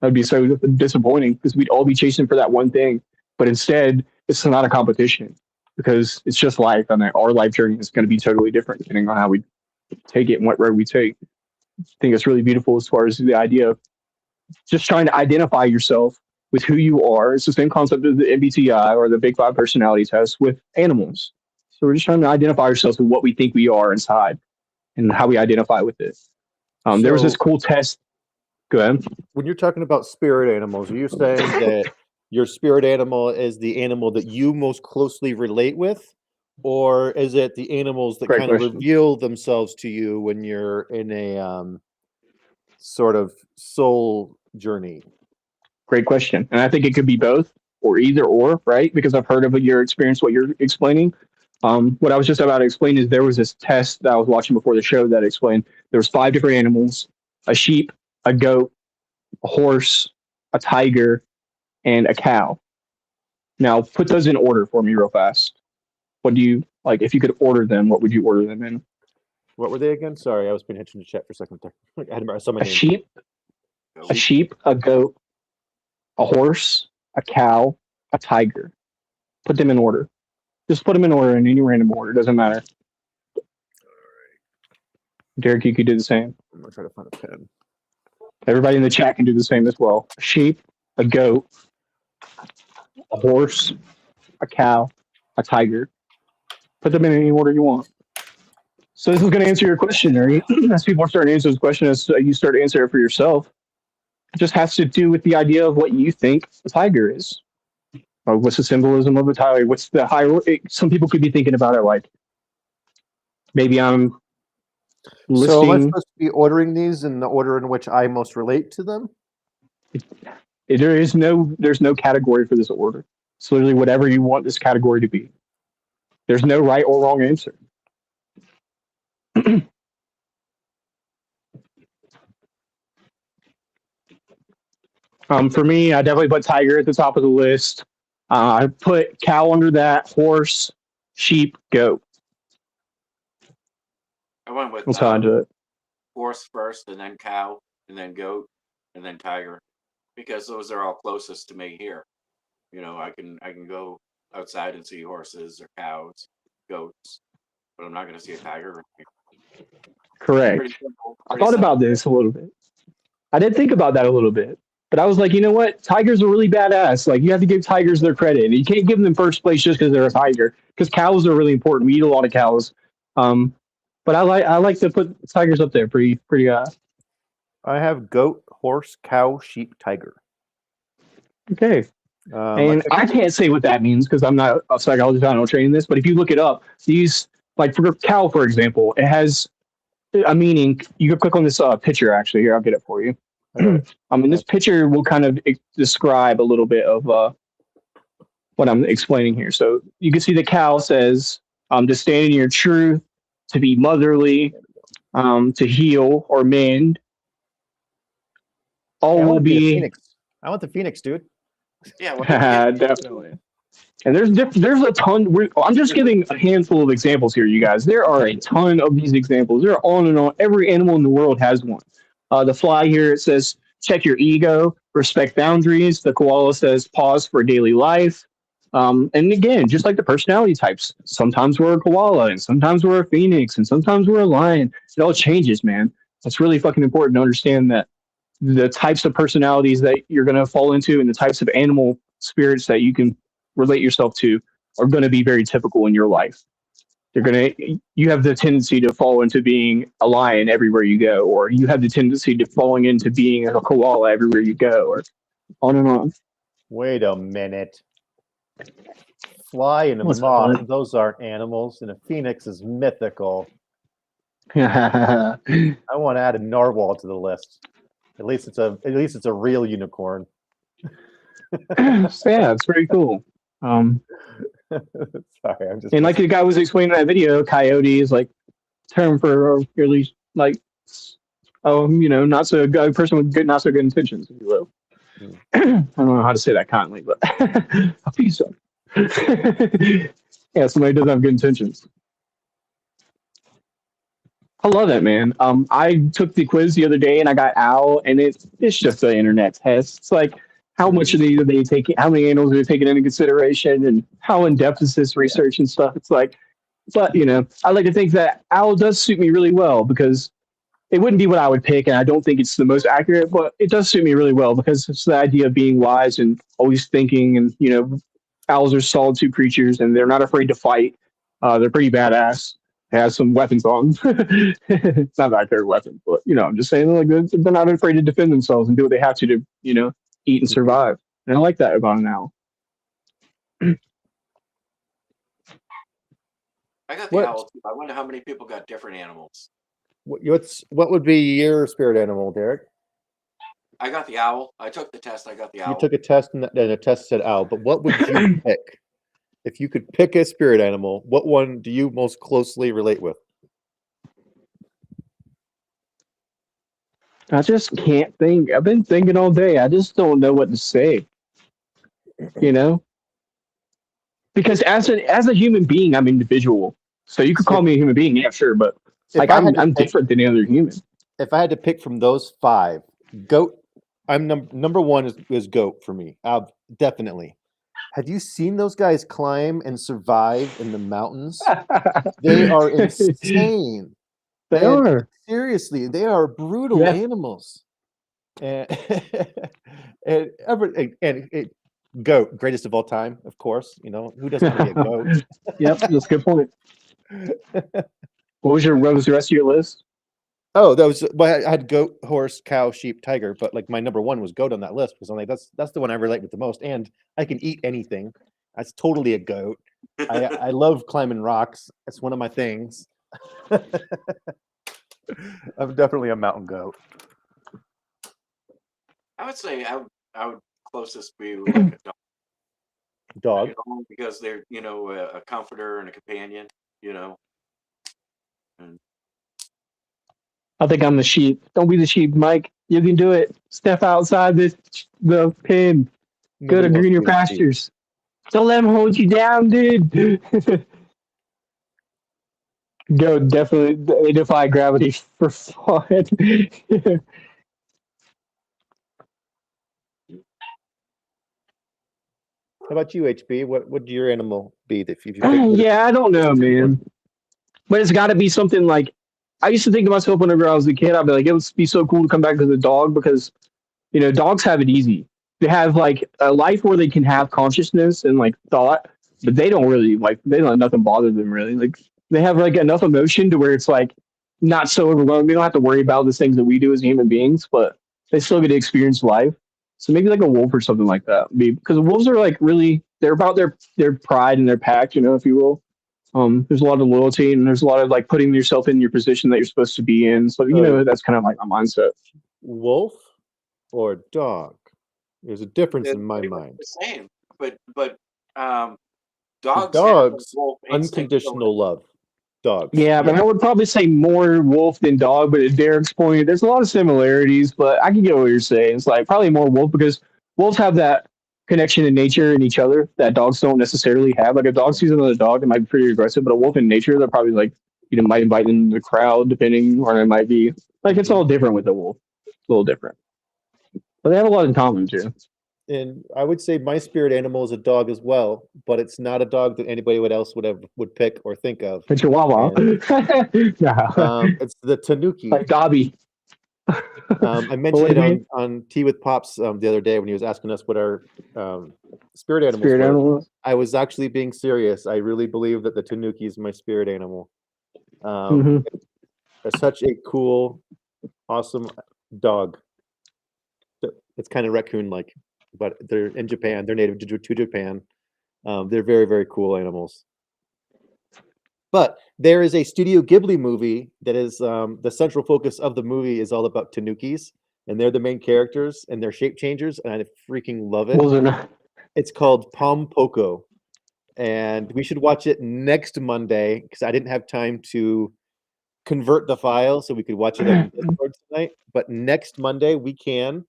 That'd be so disappointing because we'd all be chasing for that one thing. But instead, it's not a competition because it's just life, and our life journey is going to be totally different depending on how we take it and what road we take. I think it's really beautiful as far as the idea of just trying to identify yourself with who you are. It's the same concept of the MBTI or the Big Five personality test with animals. So we're just trying to identify ourselves with what we think we are inside and how we identify with it. There was this cool test. Go ahead. When you're talking about spirit animals, are you saying that your spirit animal is the animal that you most closely relate with? Or is it the animals that kind of reveal themselves to you when you're in a sort of soul journey? Great question. And I think it could be both or either or, right? Because I've heard of your experience, what you're explaining. What I was just about to explain is there was this test that I was watching before the show that explained there was 5 different animals: a sheep, a goat, a horse, a tiger, and a cow. Now, put those in order for me real fast. What do you like? If you could order them, what would you order them in? What were they again? Sorry, I was paying attention to chat for a second there. I had so A many names. sheep, a goat, a horse, a cow, a tiger. Put them in order. Just put them in order in any random order. Doesn't matter. Derek, you could do the same. I'm gonna try to find a pen. Everybody in the chat can do the same as well. A sheep, a goat, a horse, a cow, a tiger. Put them in any order you want. So this is going to answer your question, Ari. As people are starting to answer this question, as you start to answer it for yourself, it just has to do with the idea of what you think a tiger is. What's the symbolism of a tiger? What's the high? Some people could be thinking about it like, maybe I'm listing. So am I supposed to be ordering these in the order in which I most relate to them? There's no category for this order. It's literally whatever you want this category to be. There's no right or wrong answer. For me, I definitely put tiger at the top of the list. I put cow under that, horse, sheep, goat. I went with That's how I do it. horse first, and then cow, and then goat, and then tiger, because those are all closest to me here. You know, I can go outside and see horses or cows, goats, but I'm not going to see a tiger. Correct. Pretty simple, I pretty thought simple. about this a little bit. I did think about that a little bit. But I was like, you know what? Tigers are really badass. Like, you have to give tigers their credit. And you can't give them first place just because they're a tiger. Because cows are really important. We eat a lot of cows. But I like to put tigers up there pretty high. I have goat, horse, cow, sheep, tiger. Okay. And I can't say what that means because I'm not a psychologist. I don't train in this. But if you look it up, these, like for cow, for example, it has a meaning. You can click on this picture, actually. Here, I'll get it for you. This picture will kind of describe a little bit of what I'm explaining here. So you can see the cow says to stand in your truth, to be motherly, to heal or mend. All will be. Phoenix. I want the phoenix, dude. Yeah, well, Definitely. And there's a ton. I'm just giving a handful of examples here, you guys. There are a ton of these examples. There are on and on. Every animal in the world has one. The fly here, it says, check your ego, respect boundaries. The koala says, pause for daily life. And again, just like the personality types, sometimes we're a koala, and sometimes we're a phoenix, and sometimes we're a lion. It all changes, man. It's really fucking important to understand that the types of personalities that you're going to fall into and the types of animal spirits that you can relate yourself to are going to be very typical in your life. You have the tendency to fall into being a lion everywhere you go, or you have the tendency to falling into being a koala everywhere you go, or on and on. Wait a minute. Fly and a moth, those aren't animals, and a phoenix is mythical. I want to add a narwhal to the list. At least it's a real unicorn. Yeah, it's pretty cool. Sorry, I'm just. And like the guy was explaining in that video, coyote is like term for really like not so good, a person with not so good intentions, if you will. I don't know how to say that kindly, but a piece of. Yeah, somebody doesn't have good intentions. I love that, man. I took the quiz the other day and I got owl, and it's just an internet test. It's like how much of these are they taking? How many animals are they taking into consideration, and how in depth is this research and stuff? It's like, but I like to think that owl does suit me really well because it wouldn't be what I would pick, and I don't think it's the most accurate, but it does suit me really well because it's the idea of being wise and always thinking, and owls are solitude creatures and they're not afraid to fight. They're pretty badass. They have some weapons on. It's not that they're weapons, but I'm just saying like they're not afraid to defend themselves and do what they have to eat and survive. And I like that about an owl. I got the owl too. I wonder how many people got different animals. What would be your spirit animal, Derek? I got the owl. I took the test. I got the owl. You took a test and the test said owl, but what would you pick? If you could pick a spirit animal, what one do you most closely relate with? I just can't think. I've been thinking all day. I just don't know what to say. Because as a human being, I'm individual. So you could call me a human being, yeah, sure. But Like I'm different than the other human. If I had to pick from those 5, goat. I'm number 1 is goat for me. Definitely. Have you seen those guys climb and survive in the mountains? They are insane. They And are. seriously, they are brutal animals. And goat, greatest of all time, of course. You know, who doesn't want to be a goat? Yep, that's a good point. What was the rest of your list? Oh, I had goat, horse, cow, sheep, tiger, but like my number 1 was goat on that list because I'm like that's the one I relate with the most, and I can eat anything. That's totally a goat. I love climbing rocks. It's one of my things. I'm definitely a mountain goat. I would say I would closest be like a dog. Dog. Because they're a comforter and a companion. And I think I'm the sheep. Don't be the sheep, Mike. You can do it. Step outside the pen. Go to Nobody wants greener be a sheep. pastures. Don't let them hold you down, dude. Go definitely. They defy gravity for fun. How about you, HB? What would your animal be if you picked? Yeah, I don't know, man. But it's got to be something like I used to think to myself whenever I was a kid. I'd be like, it would be so cool to come back as a dog because dogs have it easy. They have like a life where they can have consciousness and like thought, but they don't really like they don't let nothing bother them really. Like they have like enough emotion to where it's like not so overwhelming. They don't have to worry about the things that we do as human beings, but they still get to experience life. So maybe like a wolf or something like that. Because wolves are like really they're about their pride and their pack, if you will. There's a lot of loyalty and there's a lot of like putting yourself in your position that you're supposed to be in. So that's kind of like my mindset. Wolf or dog? There's a difference they're in my pretty much mind. the same, but dogs Dogs, have wolf instinct. unconditional love. Dogs. Yeah, but I would probably say more wolf than dog. But at Derek's point, there's a lot of similarities. But I can get what you're saying. It's like probably more wolf because wolves have that connection to nature and each other that dogs don't necessarily have. Like a dog sees another dog, it might be pretty aggressive, but a wolf in nature, they're probably like might invite in the crowd depending, or it might be like it's all different with the wolf. It's a little different, but they have a lot in common too. And I would say my spirit animal is a dog as well, but it's not a dog that anybody would pick or think of. The Chihuahua. It's the Tanuki. Like Dobby. I mentioned it on Tea with Pops the other day when he was asking us what our spirit animals were. I was actually being serious. I really believe that the Tanuki is my spirit animal. It's such a cool, awesome dog. It's kind of raccoon-like, but they're in Japan. They're native to Japan. They're very, very cool animals. But there is a Studio Ghibli movie that is the central focus of the movie is all about Tanukis, and they're the main characters and they're shape changers, and I freaking love it. It's called Pom Poko, and we should watch it next Monday because I didn't have time to convert the file so we could watch it on Discord tonight. But next Monday we can.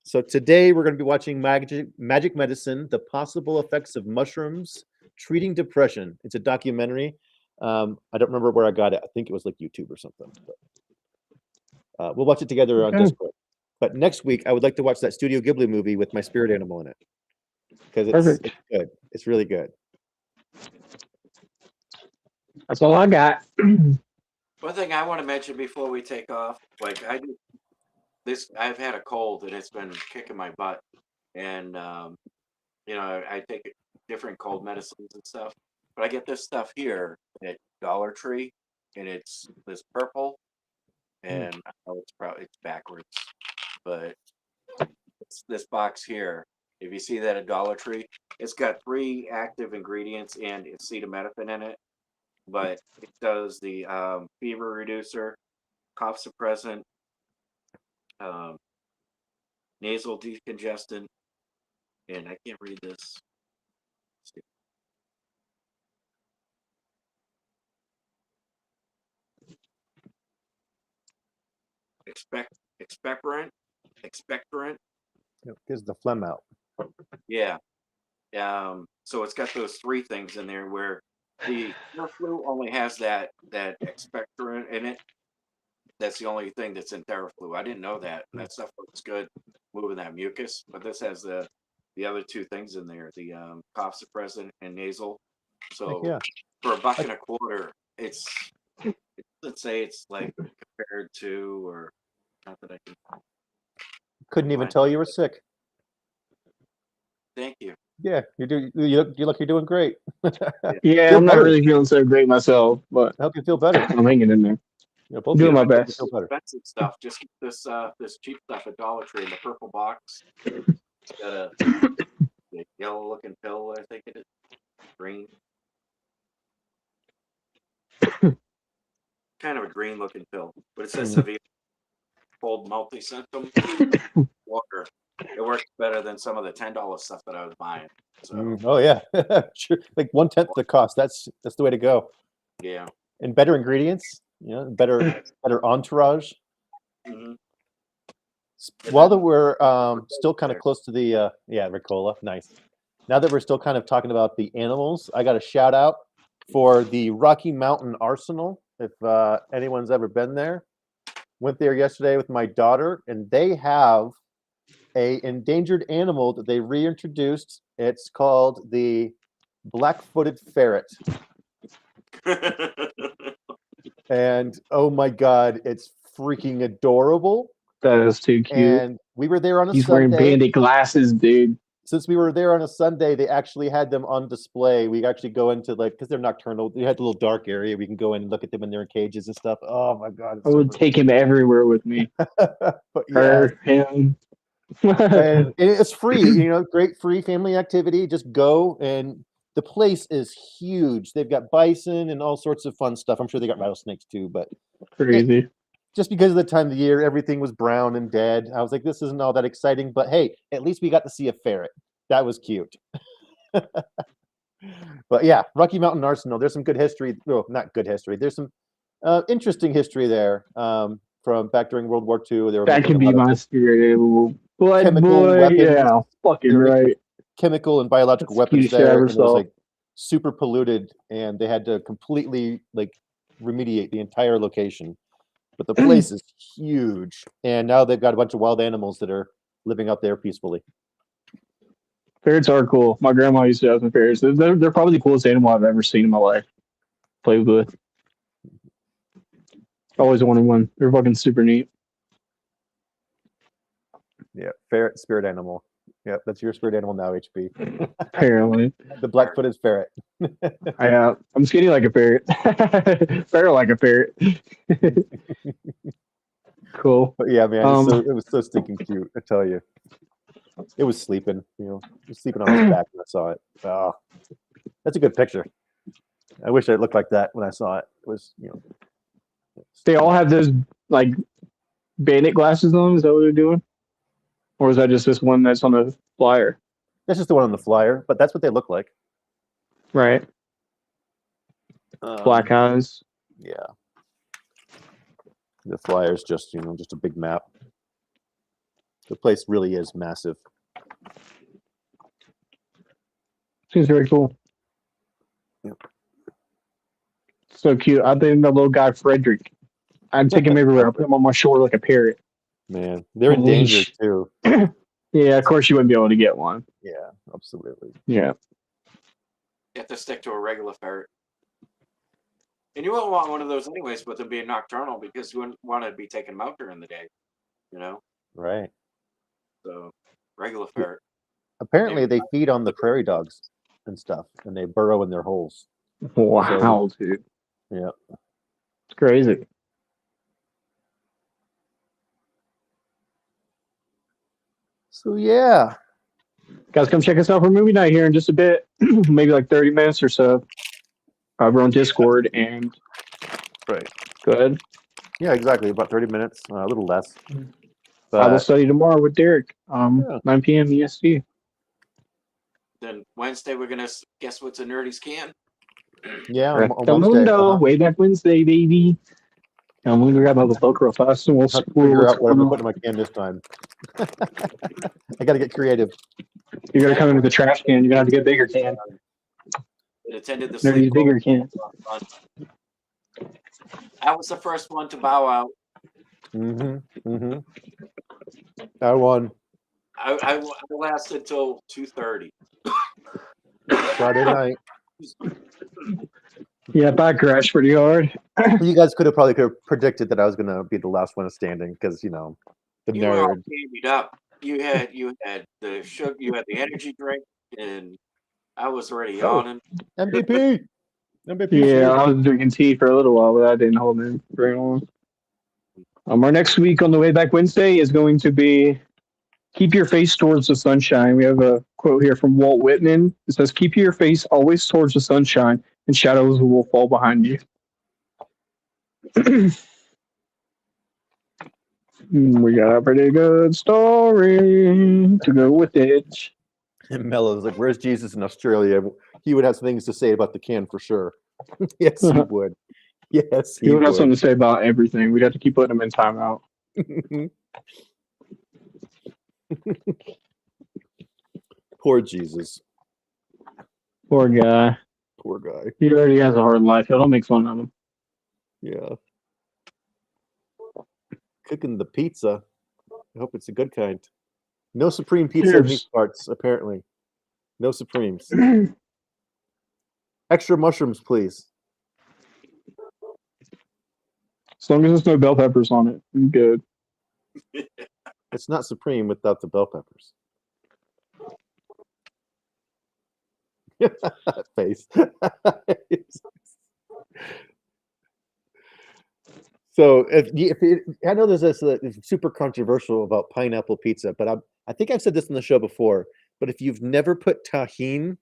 So today we're going to be watching Magic Medicine: The Possible Effects of Mushrooms Treating Depression. It's a documentary. I don't remember where I got it. I think it was like YouTube or something. But, we'll watch it together on Discord. But next week, I would like to watch that Studio Ghibli movie with my spirit animal in it because it's good. It's really good. That's all I got. One thing I want to mention before we take off, like I've had a cold and it's been kicking my butt, and I take different cold medicines and stuff. But I get this stuff here at Dollar Tree, and it's this purple, and I know it's backwards, but it's this box here. If you see that at Dollar Tree, it's got 3 active ingredients and acetaminophen in it, but it does the fever reducer, cough suppressant, nasal decongestant, and I can't read this. Expectorant. Gives the phlegm out. Yeah. So it's got those 3 things in there where The Theraflu only has that expectorant in it. That's the only thing that's in Theraflu. I didn't know that. That stuff looks good, moving that mucus. But this has the other two things in there: the cough suppressant and nasal. So Yeah. for $1.25, it's let's say it's like compared to, or not that I can. Couldn't even tell you were sick. Thank you. Yeah, you look like you're doing great. Yeah, Feel I'm not better. really feeling so great myself, but I hope you feel better. I'm hanging in there. Yeah, both Doing of you. my I hope you best. feel better. Expensive stuff. Just get this cheap stuff at Dollar Tree in the purple box. It's got a yellow looking pill, I think it is. Green. Kind of a green looking pill. But it says severe cold multi symptom water. It works better than some of the $10 stuff that I was buying. So Oh yeah, sure. Like 1/10 the cost. That's the way to go. yeah. And better ingredients. You know, better entourage. Mm-hmm. While that we're still kind of close to the Ricola, nice. Now that we're still kind of talking about the animals, I got a shout out for the Rocky Mountain Arsenal. If anyone's ever been there, went there yesterday with my daughter, and they have a endangered animal that they reintroduced. It's called the black-footed ferret. And oh my god, it's freaking adorable. That is too cute. And we were there on a He's Sunday. wearing bandit glasses, dude. Since we were there on a Sunday, they actually had them on display. We actually go into because they're nocturnal. They had a little dark area. We can go in and look at them in their cages and stuff. Oh my god! I would take him everywhere with me. But Her, him. and it's free. You know, great free family activity. Just go, and the place is huge. They've got bison and all sorts of fun stuff. I'm sure they got rattlesnakes too, but Crazy. just because of the time of the year, everything was brown and dead. I was like, this isn't all that exciting, but hey, at least we got to see a ferret. That was cute. But yeah, Rocky Mountain Arsenal, there's some good history. Well, not good history. There's some interesting history there from back during World War II. They were That can be my spirit animal. Blood chemical boy, weapons. yeah, fucking right. Chemical and biological That's weapons the cutest shit I there. ever And it was saw. like super polluted, and they had to completely remediate the entire location. But the place is huge, and now they've got a bunch of wild animals that are living out there peacefully. Ferrets are cool. My grandma used to have some ferrets. They're probably the coolest animal I've ever seen in my life. Played with. Always wanted one. They're fucking super neat. Yeah, ferret, spirit animal. Yep, that's your spirit animal now, HP. Apparently. The black-footed ferret. I'm skinny like a ferret. Ferret like a ferret. Cool. But yeah, man, it was so stinking cute. I tell you, it was sleeping. You know, it was sleeping on its back when I saw it. Oh, that's a good picture. I wish it looked like that when I saw it. It was, They all have those like bandit glasses on. Is that what they're doing? Or is that just this one that's on the flyer? That's just the one on the flyer, but that's what they look like. Right. Black eyes. Yeah. The flyer's just, just a big map. The place really is massive. Seems very cool. Yep. So cute. I think the little guy Frederick. I'd take him everywhere. I put him on my shoulder like a parrot. Man, they're endangered too. Yeah, of course you wouldn't be able to get one. Yeah, absolutely. Yeah. You have to stick to a regular ferret. And you wouldn't want one of those anyways, with them being nocturnal, because you wouldn't want to be taking them out during the day, Right. So, regular ferret. Apparently, they feed on the prairie dogs and stuff, and they burrow in their holes. Wow, dude. Yeah. It's crazy. So, yeah. Guys, come check us out for movie night here in just a bit. Maybe like 30 minutes or so. We're on Discord and... Right. Go ahead. Yeah, exactly. About 30 minutes, a little less. Bible study tomorrow with Derek. 9 p.m. EST. Then Wednesday, we're going to guess what's a nerdy's can. Yeah, on Wednesday. Way back Wednesday, baby. I'm going to grab my Velcro fast and we'll figure out what I'm going to put in my can this time. I got to get creative. You're going to come in with a trash can. You're going to have to get a bigger can. attended the No, sleep you bigger call. can't. I was the first one to bow out. I won I lasted till 2:30. Friday night. Yeah, I crashed pretty hard. You guys could have predicted that I was gonna be the last one standing because the You were all nerd. gaming up. You had the sugar, you had the energy drink, and I was already yawning. MVP. Yeah, I was drinking tea for a little while, but that didn't hold me very long. Our next week on the way back Wednesday is going to be keep your face towards the sunshine. We have a quote here from Walt Whitman. It says, "Keep your face always towards the sunshine, and shadows will fall behind you." We got a pretty good story to go with it. And Mello's like, "Where's Jesus in Australia?" He would have things to say about the can for sure. Yes, he would. Yes, He he would have something would. to say about everything. We'd have to keep putting him in timeout. Poor Jesus. Poor guy. Poor guy. He already has a hard life. Don't make fun of him. Yeah. Cooking the pizza. I hope it's a good kind. No supreme pizza in these Cheers. parts, apparently. No supremes. Extra mushrooms, please. As long as there's no bell peppers on it, I'm good. It's not supreme without the bell peppers. That face. So I know there's this it's super controversial about pineapple pizza, but I think I've said this on the show before. But if you've never put tahine,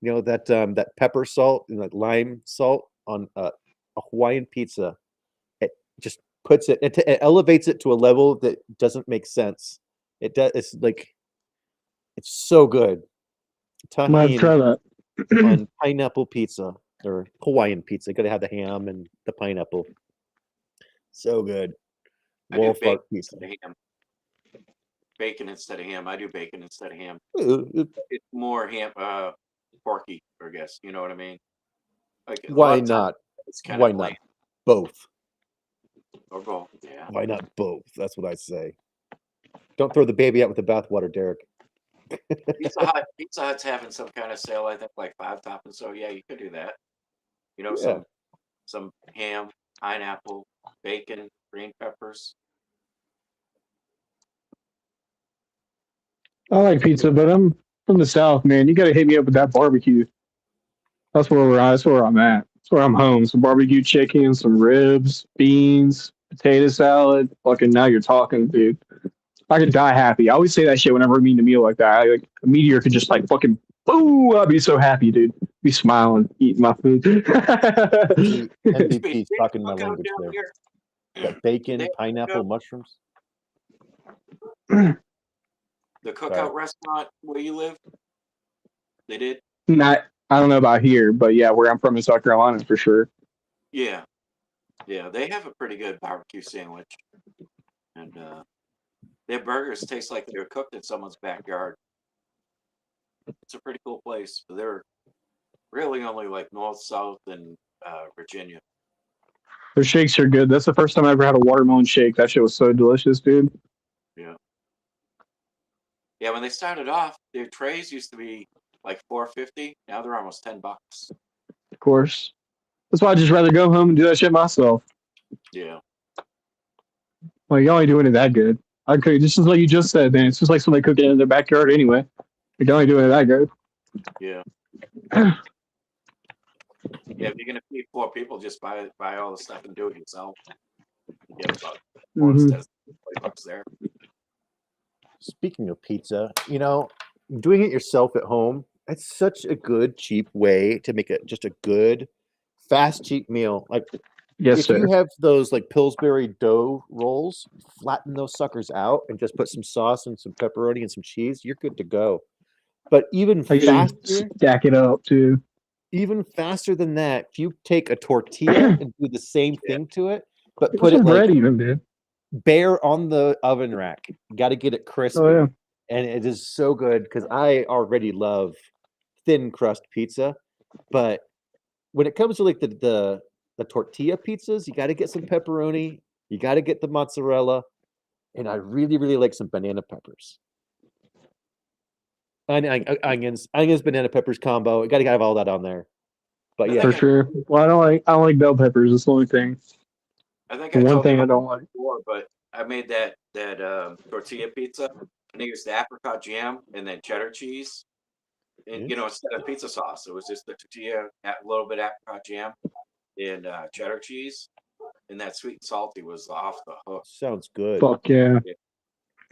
that pepper salt and like lime salt on a Hawaiian pizza, it just puts it elevates it to a level that doesn't make sense. It does. It's so good. I might have to try Tahine that. on pineapple pizza or Hawaiian pizza. You gotta have the ham and the pineapple. So good. I do Wolf bacon art pizza. instead of ham. Bacon instead of ham. I do bacon instead of ham. Why It's more ham, porky, I guess. You know what I mean? Like a lot of times not? It's kind Why of not? bland Both. or both. Yeah. Why not both? That's what I say. Don't throw the baby out with the bathwater, Derek. Pizza Hut's having some kind of sale. I think like 5 toppings. So yeah, you could do that. Yeah. Some ham, pineapple, bacon, green peppers. I like pizza, but I'm from the South, man. You got to hit me up with that barbecue. That's where we're at. That's where I'm at. That's where I'm home. Some barbecue chicken, some ribs, beans, potato salad. Fucking now you're talking, dude. I could die happy. I always say that shit whenever I'm eating a meal like that. Like a meteor could just like fucking boom. I'd be so happy, dude. Be smiling, eating my food. The MVP's talking my Look out language down there. here. Got bacon, They- pineapple, mushrooms. The cookout restaurant where you live, they did. Not, I don't know about here, but yeah, where I'm from in South Carolina for sure. Yeah, they have a pretty good barbecue sandwich, and their burgers taste like they were cooked in someone's backyard. It's a pretty cool place. But they're really only like north, south, and Virginia. Their shakes are good. That's the first time I ever had a watermelon shake. That shit was so delicious, dude. Yeah, when they started off, their trays used to be like $4.50. Now they're almost $10. Of course. That's why I'd just rather go home and do that shit myself. Yeah. Like, y'all ain't doing it that good. I could, just as like you just said, man. It's just like somebody cooking in their backyard anyway. Like, y'all ain't doing it that good. Yeah. Yeah, if you're gonna feed 4 people, just buy all the stuff and do it yourself. You get about $20 there. Speaking of pizza, doing it yourself at home, it's such a good, cheap way to make it just a good, fast, cheap meal. Like, Yes, if sir. you have those like Pillsbury dough rolls, flatten those suckers out and just put some sauce and some pepperoni and some cheese, you're good to go. But even I usually faster, stack it up too. even faster than that, if you take a tortilla and do the same thing to it, but Put put it some bread like even, dude. bare on the oven rack. Got to get it crispy. Oh yeah. And it is so good because I already love thin crust pizza, but when it comes to like the tortilla pizzas, you got to get some pepperoni, you got to get the mozzarella, and I really really like some banana peppers. Onions, banana peppers combo. You got to have all that on there. But I yeah, For think sure. Well, I don't like bell peppers. That's the only thing. I think The I one told you thing I about don't it like. before, but I made that tortilla pizza, and I used the apricot jam and then cheddar cheese. And Yeah. you know, instead of pizza sauce, it was just the tortilla, a little bit apricot jam, and cheddar cheese, and that sweet and salty was off the hook. sounds good. Fuck yeah.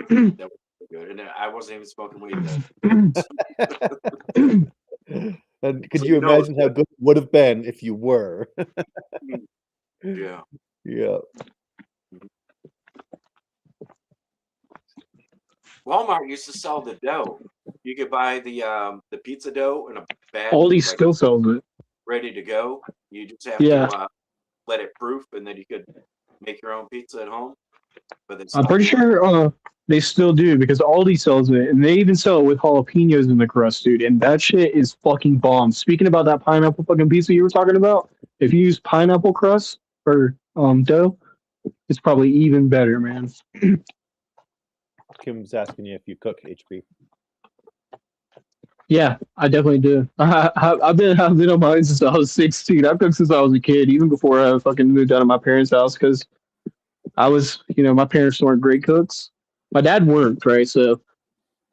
That was so good, and I wasn't even smoking weed then. And could So you you know it's imagine how good it would have been if you were? Yeah. Yeah. Walmart used to sell the dough. You could buy the pizza dough in a bag, Aldi like still sells it. ready to go. You just have Yeah. to let it proof, and then you could make your own pizza at home. But they I'm stopped pretty doing sure they still do because Aldi sells it, and they even sell it with jalapenos in the crust, dude. And that shit is fucking bomb. Speaking about that pineapple fucking pizza you were talking about, if you use pineapple crust or dough, it's probably even better, man. Kim's asking you if you cook HP. Yeah, I definitely do. I've been on mine since I was 16. I've cooked since I was a kid, even before I fucking moved out of my parents' house, because I was, my parents weren't great cooks. My dad worked, right? So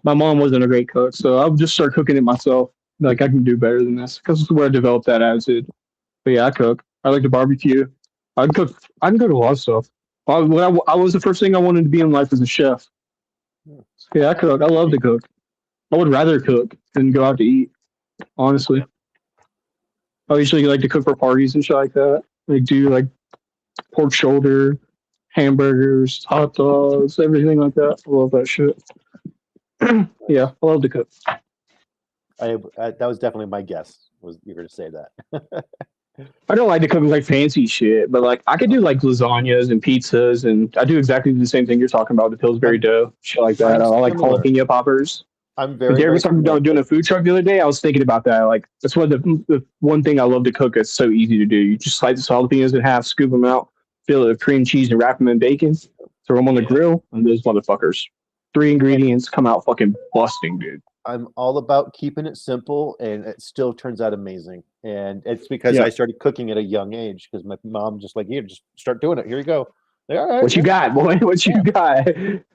my mom wasn't a great cook. So I'll just start cooking it myself. Like, I can do better than this, because it's where I developed that attitude. But yeah, I cook. I like to barbecue. I can cook. I can cook a lot of stuff. I was the first thing I wanted to be in life as a chef. So yeah, I cook. I love to cook. I would rather cook than go out to eat, honestly. I usually like to cook for parties and shit like that. Like do like pork shoulder, hamburgers, hot dogs, everything like that. I love that shit. Yeah, I love to cook. That was definitely my guess. Was you were going to say that? I don't like to cook like fancy shit, but like I could do like lasagnas and pizzas, and I do exactly the same thing you're talking about, the Pillsbury I'm, dough, shit like that. I'm I like similar. jalapeno poppers. I'm But very Derek very was talking similar. about doing a food truck the other day. I was thinking about that. Like that's what the one thing I love to cook. It's so easy to do. You just slice the jalapenos in half, scoop them out, fill it with cream cheese, and wrap them in bacon. Throw them on the Yeah. grill, and those motherfuckers. 3 ingredients come out fucking busting, dude. I'm all about keeping it simple, and it still turns out amazing. And it's because Yeah. I started cooking at a young age because my mom just like, here, just start doing it. Here you go. Like, all right, What you yeah. got, boy? What you got?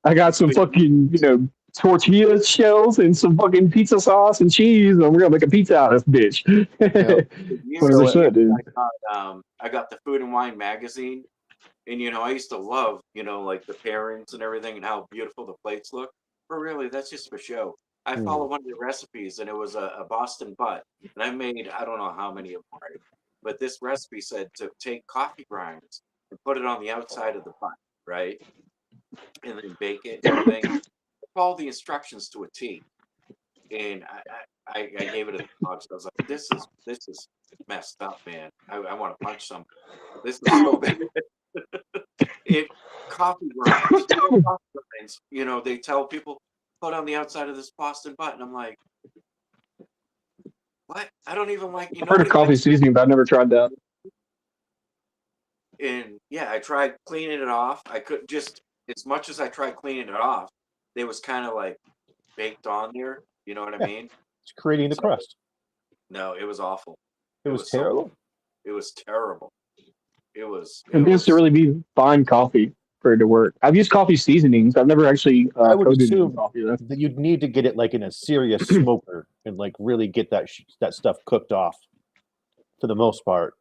I got some fucking, tortilla shells and some fucking pizza sauce and cheese, and we're gonna make a pizza out of this bitch. years 100%, dude. I got the Food and Wine magazine, and I used to love like the pairings and everything and how beautiful the plates look. But really, that's just for show. I followed one of the recipes, and it was a Boston butt, and I made I don't know how many of them, are, but this recipe said to take coffee grinds and put it on the outside of the butt, right, and then bake it and everything. Follow the instructions to a T, and I gave it a thought. I was like, this is messed up, man. I want to punch some. This is so bad. It coffee grinds, they tell people put on the outside of this Boston butt, and I'm like, what? I don't even like I've heard of coffee seasoning, but I've never tried that. And yeah, I tried cleaning it off. I couldn't just as much as I tried cleaning it off, it was kind of like baked on there. You know what I mean? It's creating the So, crust. no, it was awful. It was so terrible. It was terrible. It was. It needs to really be fine coffee for it to work. I've used coffee seasonings. I've never actually I would coated it in assume coffee. Though. that you'd need to get it like in a serious smoker and like really get that stuff cooked off. For the most part,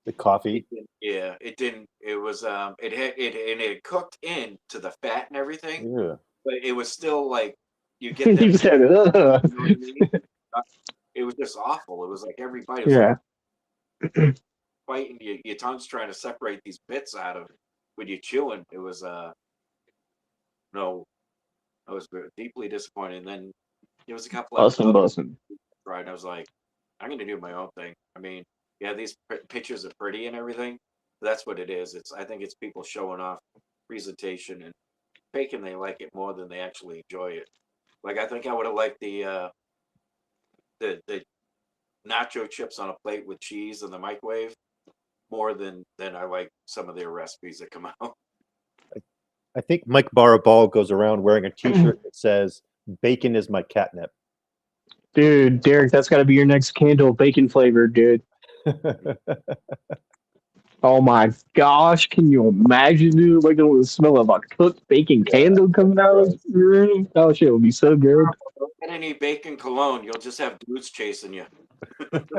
the coffee. Yeah, it didn't. It was. It cooked into the fat and everything. Yeah. But it was still like you get that. You said, you know what I mean? It was just awful. It was like every bite was like biting your tongue's trying to separate these bits out of when you're chewing. It was no, I was deeply disappointed. And then there was a couple of bussin'. Right, and I was like, I'm gonna do my own thing. I mean, yeah, these pictures are pretty and everything. But that's what it is. I think it's people showing off presentation and faking they like it more than they actually enjoy it. Like I think I would have liked the nacho chips on a plate with cheese in the microwave more than I like some of their recipes that come out. I think Mike Barabal goes around wearing a T-shirt that says "Bacon is my catnip." Dude, Derek, that's got to be your next candle, bacon flavored, dude. Oh my gosh, can you imagine, dude? Like the smell of a cooked bacon candle coming out of your room? Oh shit, would be so good. Don't get any bacon cologne. You'll just have dudes chasing you. Watch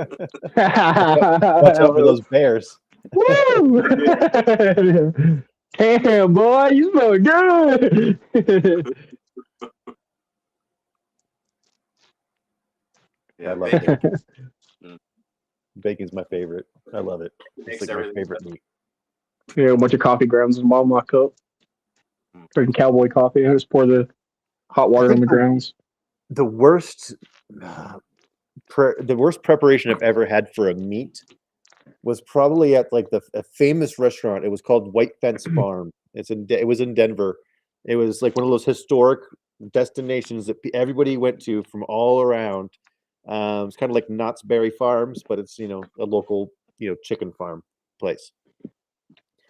out for those bears. Woo! Damn, boy, you smell good. Yeah, I love bacon bacon. Bacon's my favorite. I love it. It's makes like my everything favorite better. meat. Yeah, a bunch of coffee grounds in the bottom of my cup. Drinking cowboy coffee. I just pour the hot water on the grounds. The worst, the worst preparation I've ever had for a meat was probably at like a famous restaurant. It was called White Fence Farm. It was in Denver. It was like one of those historic destinations that everybody went to from all around. It's kind of like Knott's Berry Farms, but it's, a local, chicken farm place.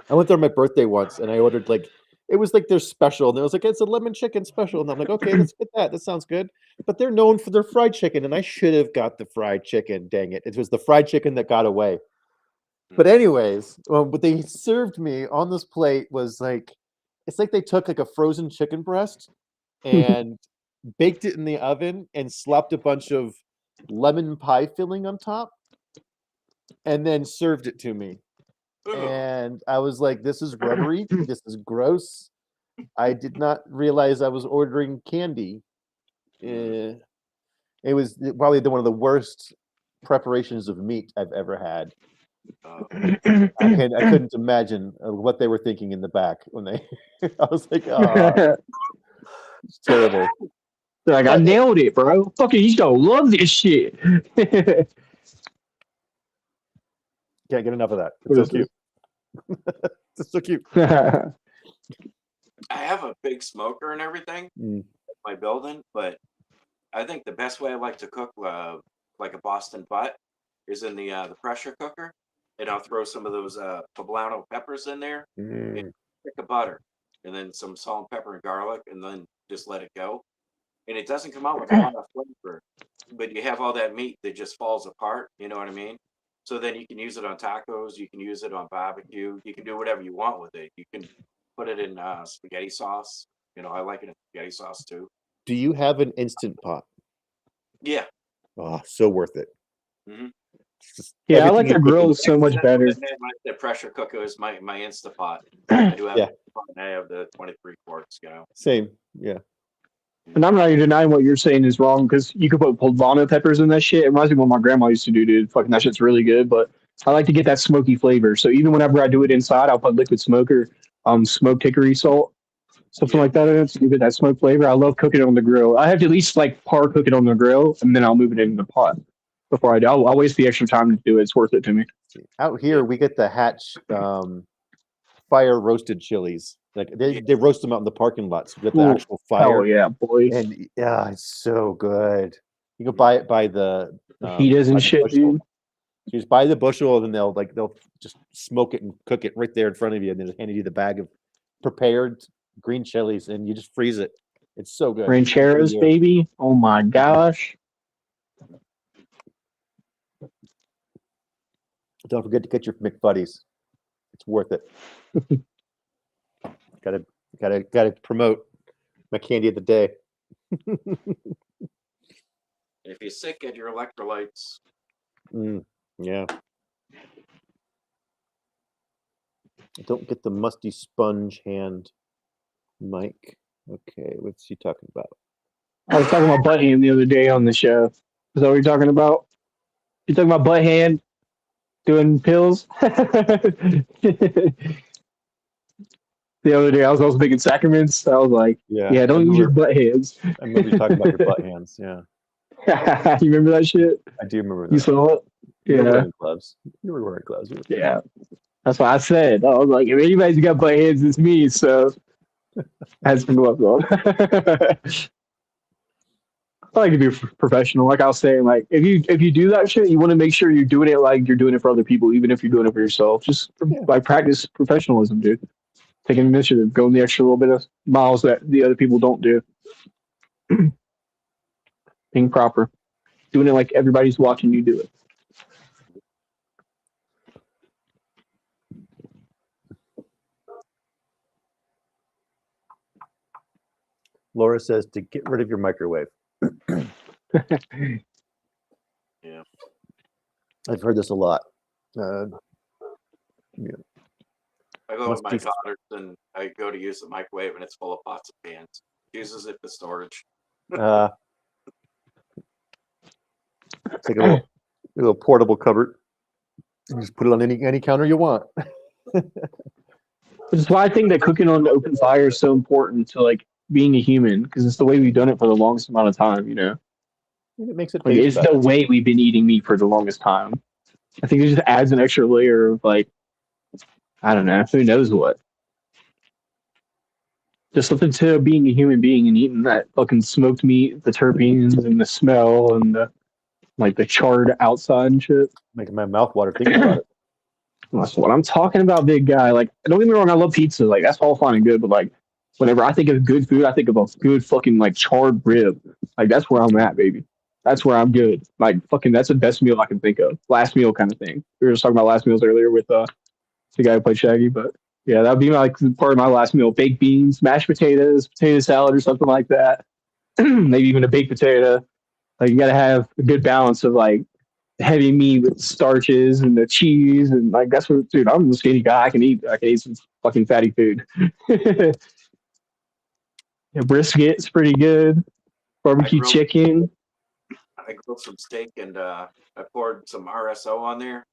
I went there on my birthday once and I ordered it was like their special, and it was like, it's a lemon chicken special. And I'm like, okay, let's get that. That sounds good. But they're known for their fried chicken, and I should have got the fried chicken. Dang it. It was the fried chicken that got away. But anyways, what they served me on this plate was it's like they took like a frozen chicken breast and baked it in the oven and slapped a bunch of lemon pie filling on top and then served it to me. And I was like, this is rubbery. This is gross. I did not realize I was ordering candy. It was probably one of the worst preparations of meat I've ever had. I couldn't imagine what they were thinking in the back when they. I was like, oh, it's terrible. They're like, I nailed it, bro. Fucking, you gonna love this shit. Can't get enough of that. It's so cute. It's so cute. I have a big smoker and everything in my building, but I think the best way I like to cook like a Boston butt is in the pressure cooker, and I'll throw some of those poblano peppers in there, and stick of butter, and then some salt and pepper and garlic, and then just let it go. And it doesn't come out with a lot of flavor, but you have all that meat that just falls apart. You know what I mean? So then you can use it on tacos. You can use it on barbecue. You can do whatever you want with it. You can put it in spaghetti sauce. I like it in spaghetti sauce too. Do you have an Instant Pot? Yeah. Oh, so worth it. Mm-hmm. Yeah, I like the grill so much better. The pressure cooker is my Instapot. I do have I have the 23 quarts. Same. Yeah. And I'm not even denying what you're saying is wrong, because you could put poblano peppers in that shit. It reminds me of what my grandma used to do, dude. Fucking that shit's really good, but I like to get that smoky flavor. So even whenever I do it inside, I'll put liquid smoker, smoked hickory salt, something like that in it, so you get that smoke flavor. I love cooking it on the grill. I have to at least par cook it on the grill, and then I'll move it into the pot before I do. I'll waste the extra time to do it. It's worth it to me. Out here, we get the Hatch fire roasted chilies. Like they roast them out in the parking lots with the actual fire. Oh yeah, boy! And yeah, it's so good. You can buy it by the heaters and shit, dude. You just buy the bushel, and then they'll just smoke it and cook it right there in front of you, and then just hand you the bag of prepared green chilies, and you just freeze it. It's so good. Rancheros, baby! Oh my gosh! Don't forget to get your McFuddies. It's worth it. Gotta promote my candy of the day. If you're sick, get your electrolytes. Yeah. Don't get the musty sponge hand, Mike. Okay, what's he talking about? I was talking about butt hand the other day on the show. Is that what you're talking about? You talking about butt hand doing pills? The other day, I was also making sacraments. I was like, yeah don't use your butt hands. I remember you talking about your butt hands. Yeah. You remember that shit? I do remember that. You saw it? You were wearing gloves. You were wearing gloves. Yeah. That's what I said. I was like, if anybody's got butt hands, it's me. So I had some gloves on. I like to be professional. Like I was saying, like if you do that shit, you want to make sure you're doing it like you're doing it for other people, even if you're doing it for yourself. Just like practice professionalism, dude. Taking initiative, going the extra little bit of miles that the other people don't do. Being proper, doing it like everybody's watching you do it. Laura says to get rid of your microwave. Yeah. I've heard this a lot. Yeah. I go with Must my be- daughters and I go to use the microwave and it's full of pots and pans. Uses it for storage. It's like a little portable cupboard. You just put it on any counter you want. Which is why I think that cooking on the open fire is so important to like being a human, because it's the way we've done it for the longest amount of time. You know, It makes it like taste it's better. the way we've been eating meat for the longest time. I think it just adds an extra layer of like, I don't know, who knows what. Just something to being a human being and eating that fucking smoked meat, the terpenes and the smell and the like the charred outside and shit. Making my mouth water thinking about it. That's what I'm talking about, big guy. Like, don't get me wrong, I love pizza. Like, that's all fine and good. But like, whenever I think of good food, I think of a good fucking like charred rib. Like, that's where I'm at, baby. That's where I'm good. Like, fucking, that's the best meal I can think of. Last meal kind of thing. We were just talking about last meals earlier with the guy who played Shaggy. But yeah, that'd be like part of my last meal: baked beans, mashed potatoes, potato salad, or something like that. Maybe even a baked potato. Like, you gotta have a good balance of like heavy meat with starches and the cheese and like that's what, dude. I'm a skinny guy. I can eat some fucking fatty food. Yeah, brisket's pretty good. Barbecue chicken. I grilled some steak and I poured some RSO on there,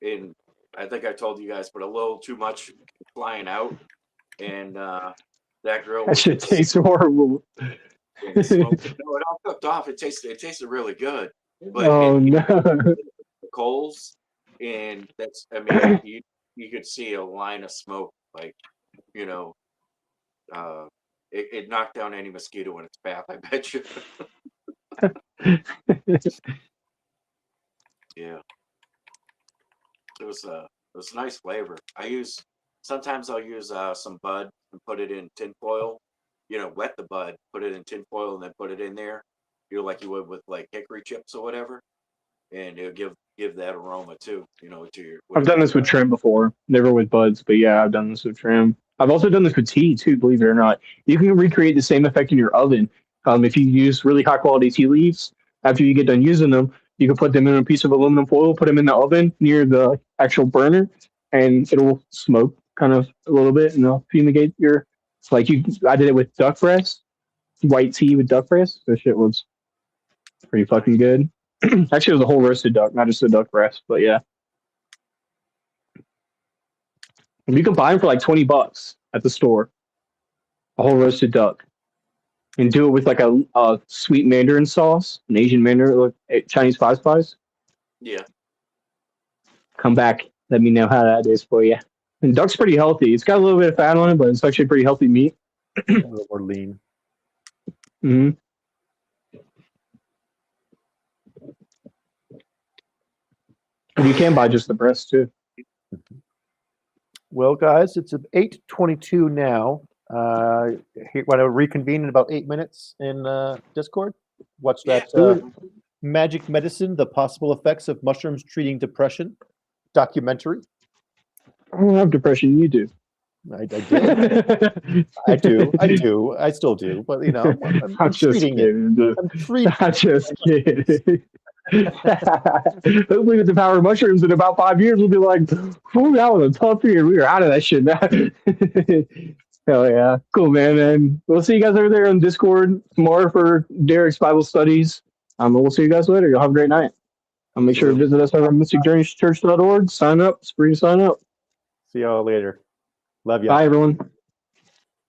and I think I told you guys, but a little too much flying out, and that grill That shit tastes horrible. and smoked. No, it all cooked off. It tasted really good, but Oh no. the coals, and that's, I mean, you could see a line of smoke, like, you know, it knocked down any mosquito in its path, I bet you. Yeah, it was a nice flavor. Sometimes I'll use some bud and put it in tin foil, wet the bud, put it in tin foil, and then put it in there, like you would with like hickory chips or whatever, and it'll give that aroma too, to your. I've done this with trim before, never with buds, but yeah, I've done this with trim. I've also done this with tea too, believe it or not. You can recreate the same effect in your oven. If you use really high quality tea leaves, after you get done using them, you can put them in a piece of aluminum foil, put them in the oven near the actual burner, and it'll smoke kind of a little bit, and it'll fumigate your. It's like I did it with duck breast, white tea with duck breast. This shit was pretty fucking good. Actually, it was a whole roasted duck, not just a duck breast, but yeah. You can buy them for like $20 at the store, a whole roasted duck, and do it with like a sweet mandarin sauce, an Asian mandarin, like Chinese five spice. Yeah. Come back, let me know how that is for you. And duck's pretty healthy. It's got a little bit of fat on it, but it's actually pretty healthy meat. A little more lean. Mm-hmm. You can buy just the breast too. Well, guys, it's 8:22 now. Want to reconvene in about 8 minutes in Discord? Watch that Magic Medicine, The Possible Effects of Mushrooms Treating Depression documentary. I don't have depression. You do. I do. I do. I still do. But, I'm just treating kidding, it. I'm treating I'm just kidding. Hopefully, with the power of mushrooms, in about 5 years, we'll be like, "Ooh, that was a tough year. We were out of that shit now." Hell yeah, cool, man. And we'll see you guys over there on Discord tomorrow for Derek's Bible studies. We'll see you guys later. You'll have a great night. Make sure to visit us over at mysticjourneyschurch.org. Sign up. It's free to sign up. See y'all later. Love you. Bye, everyone.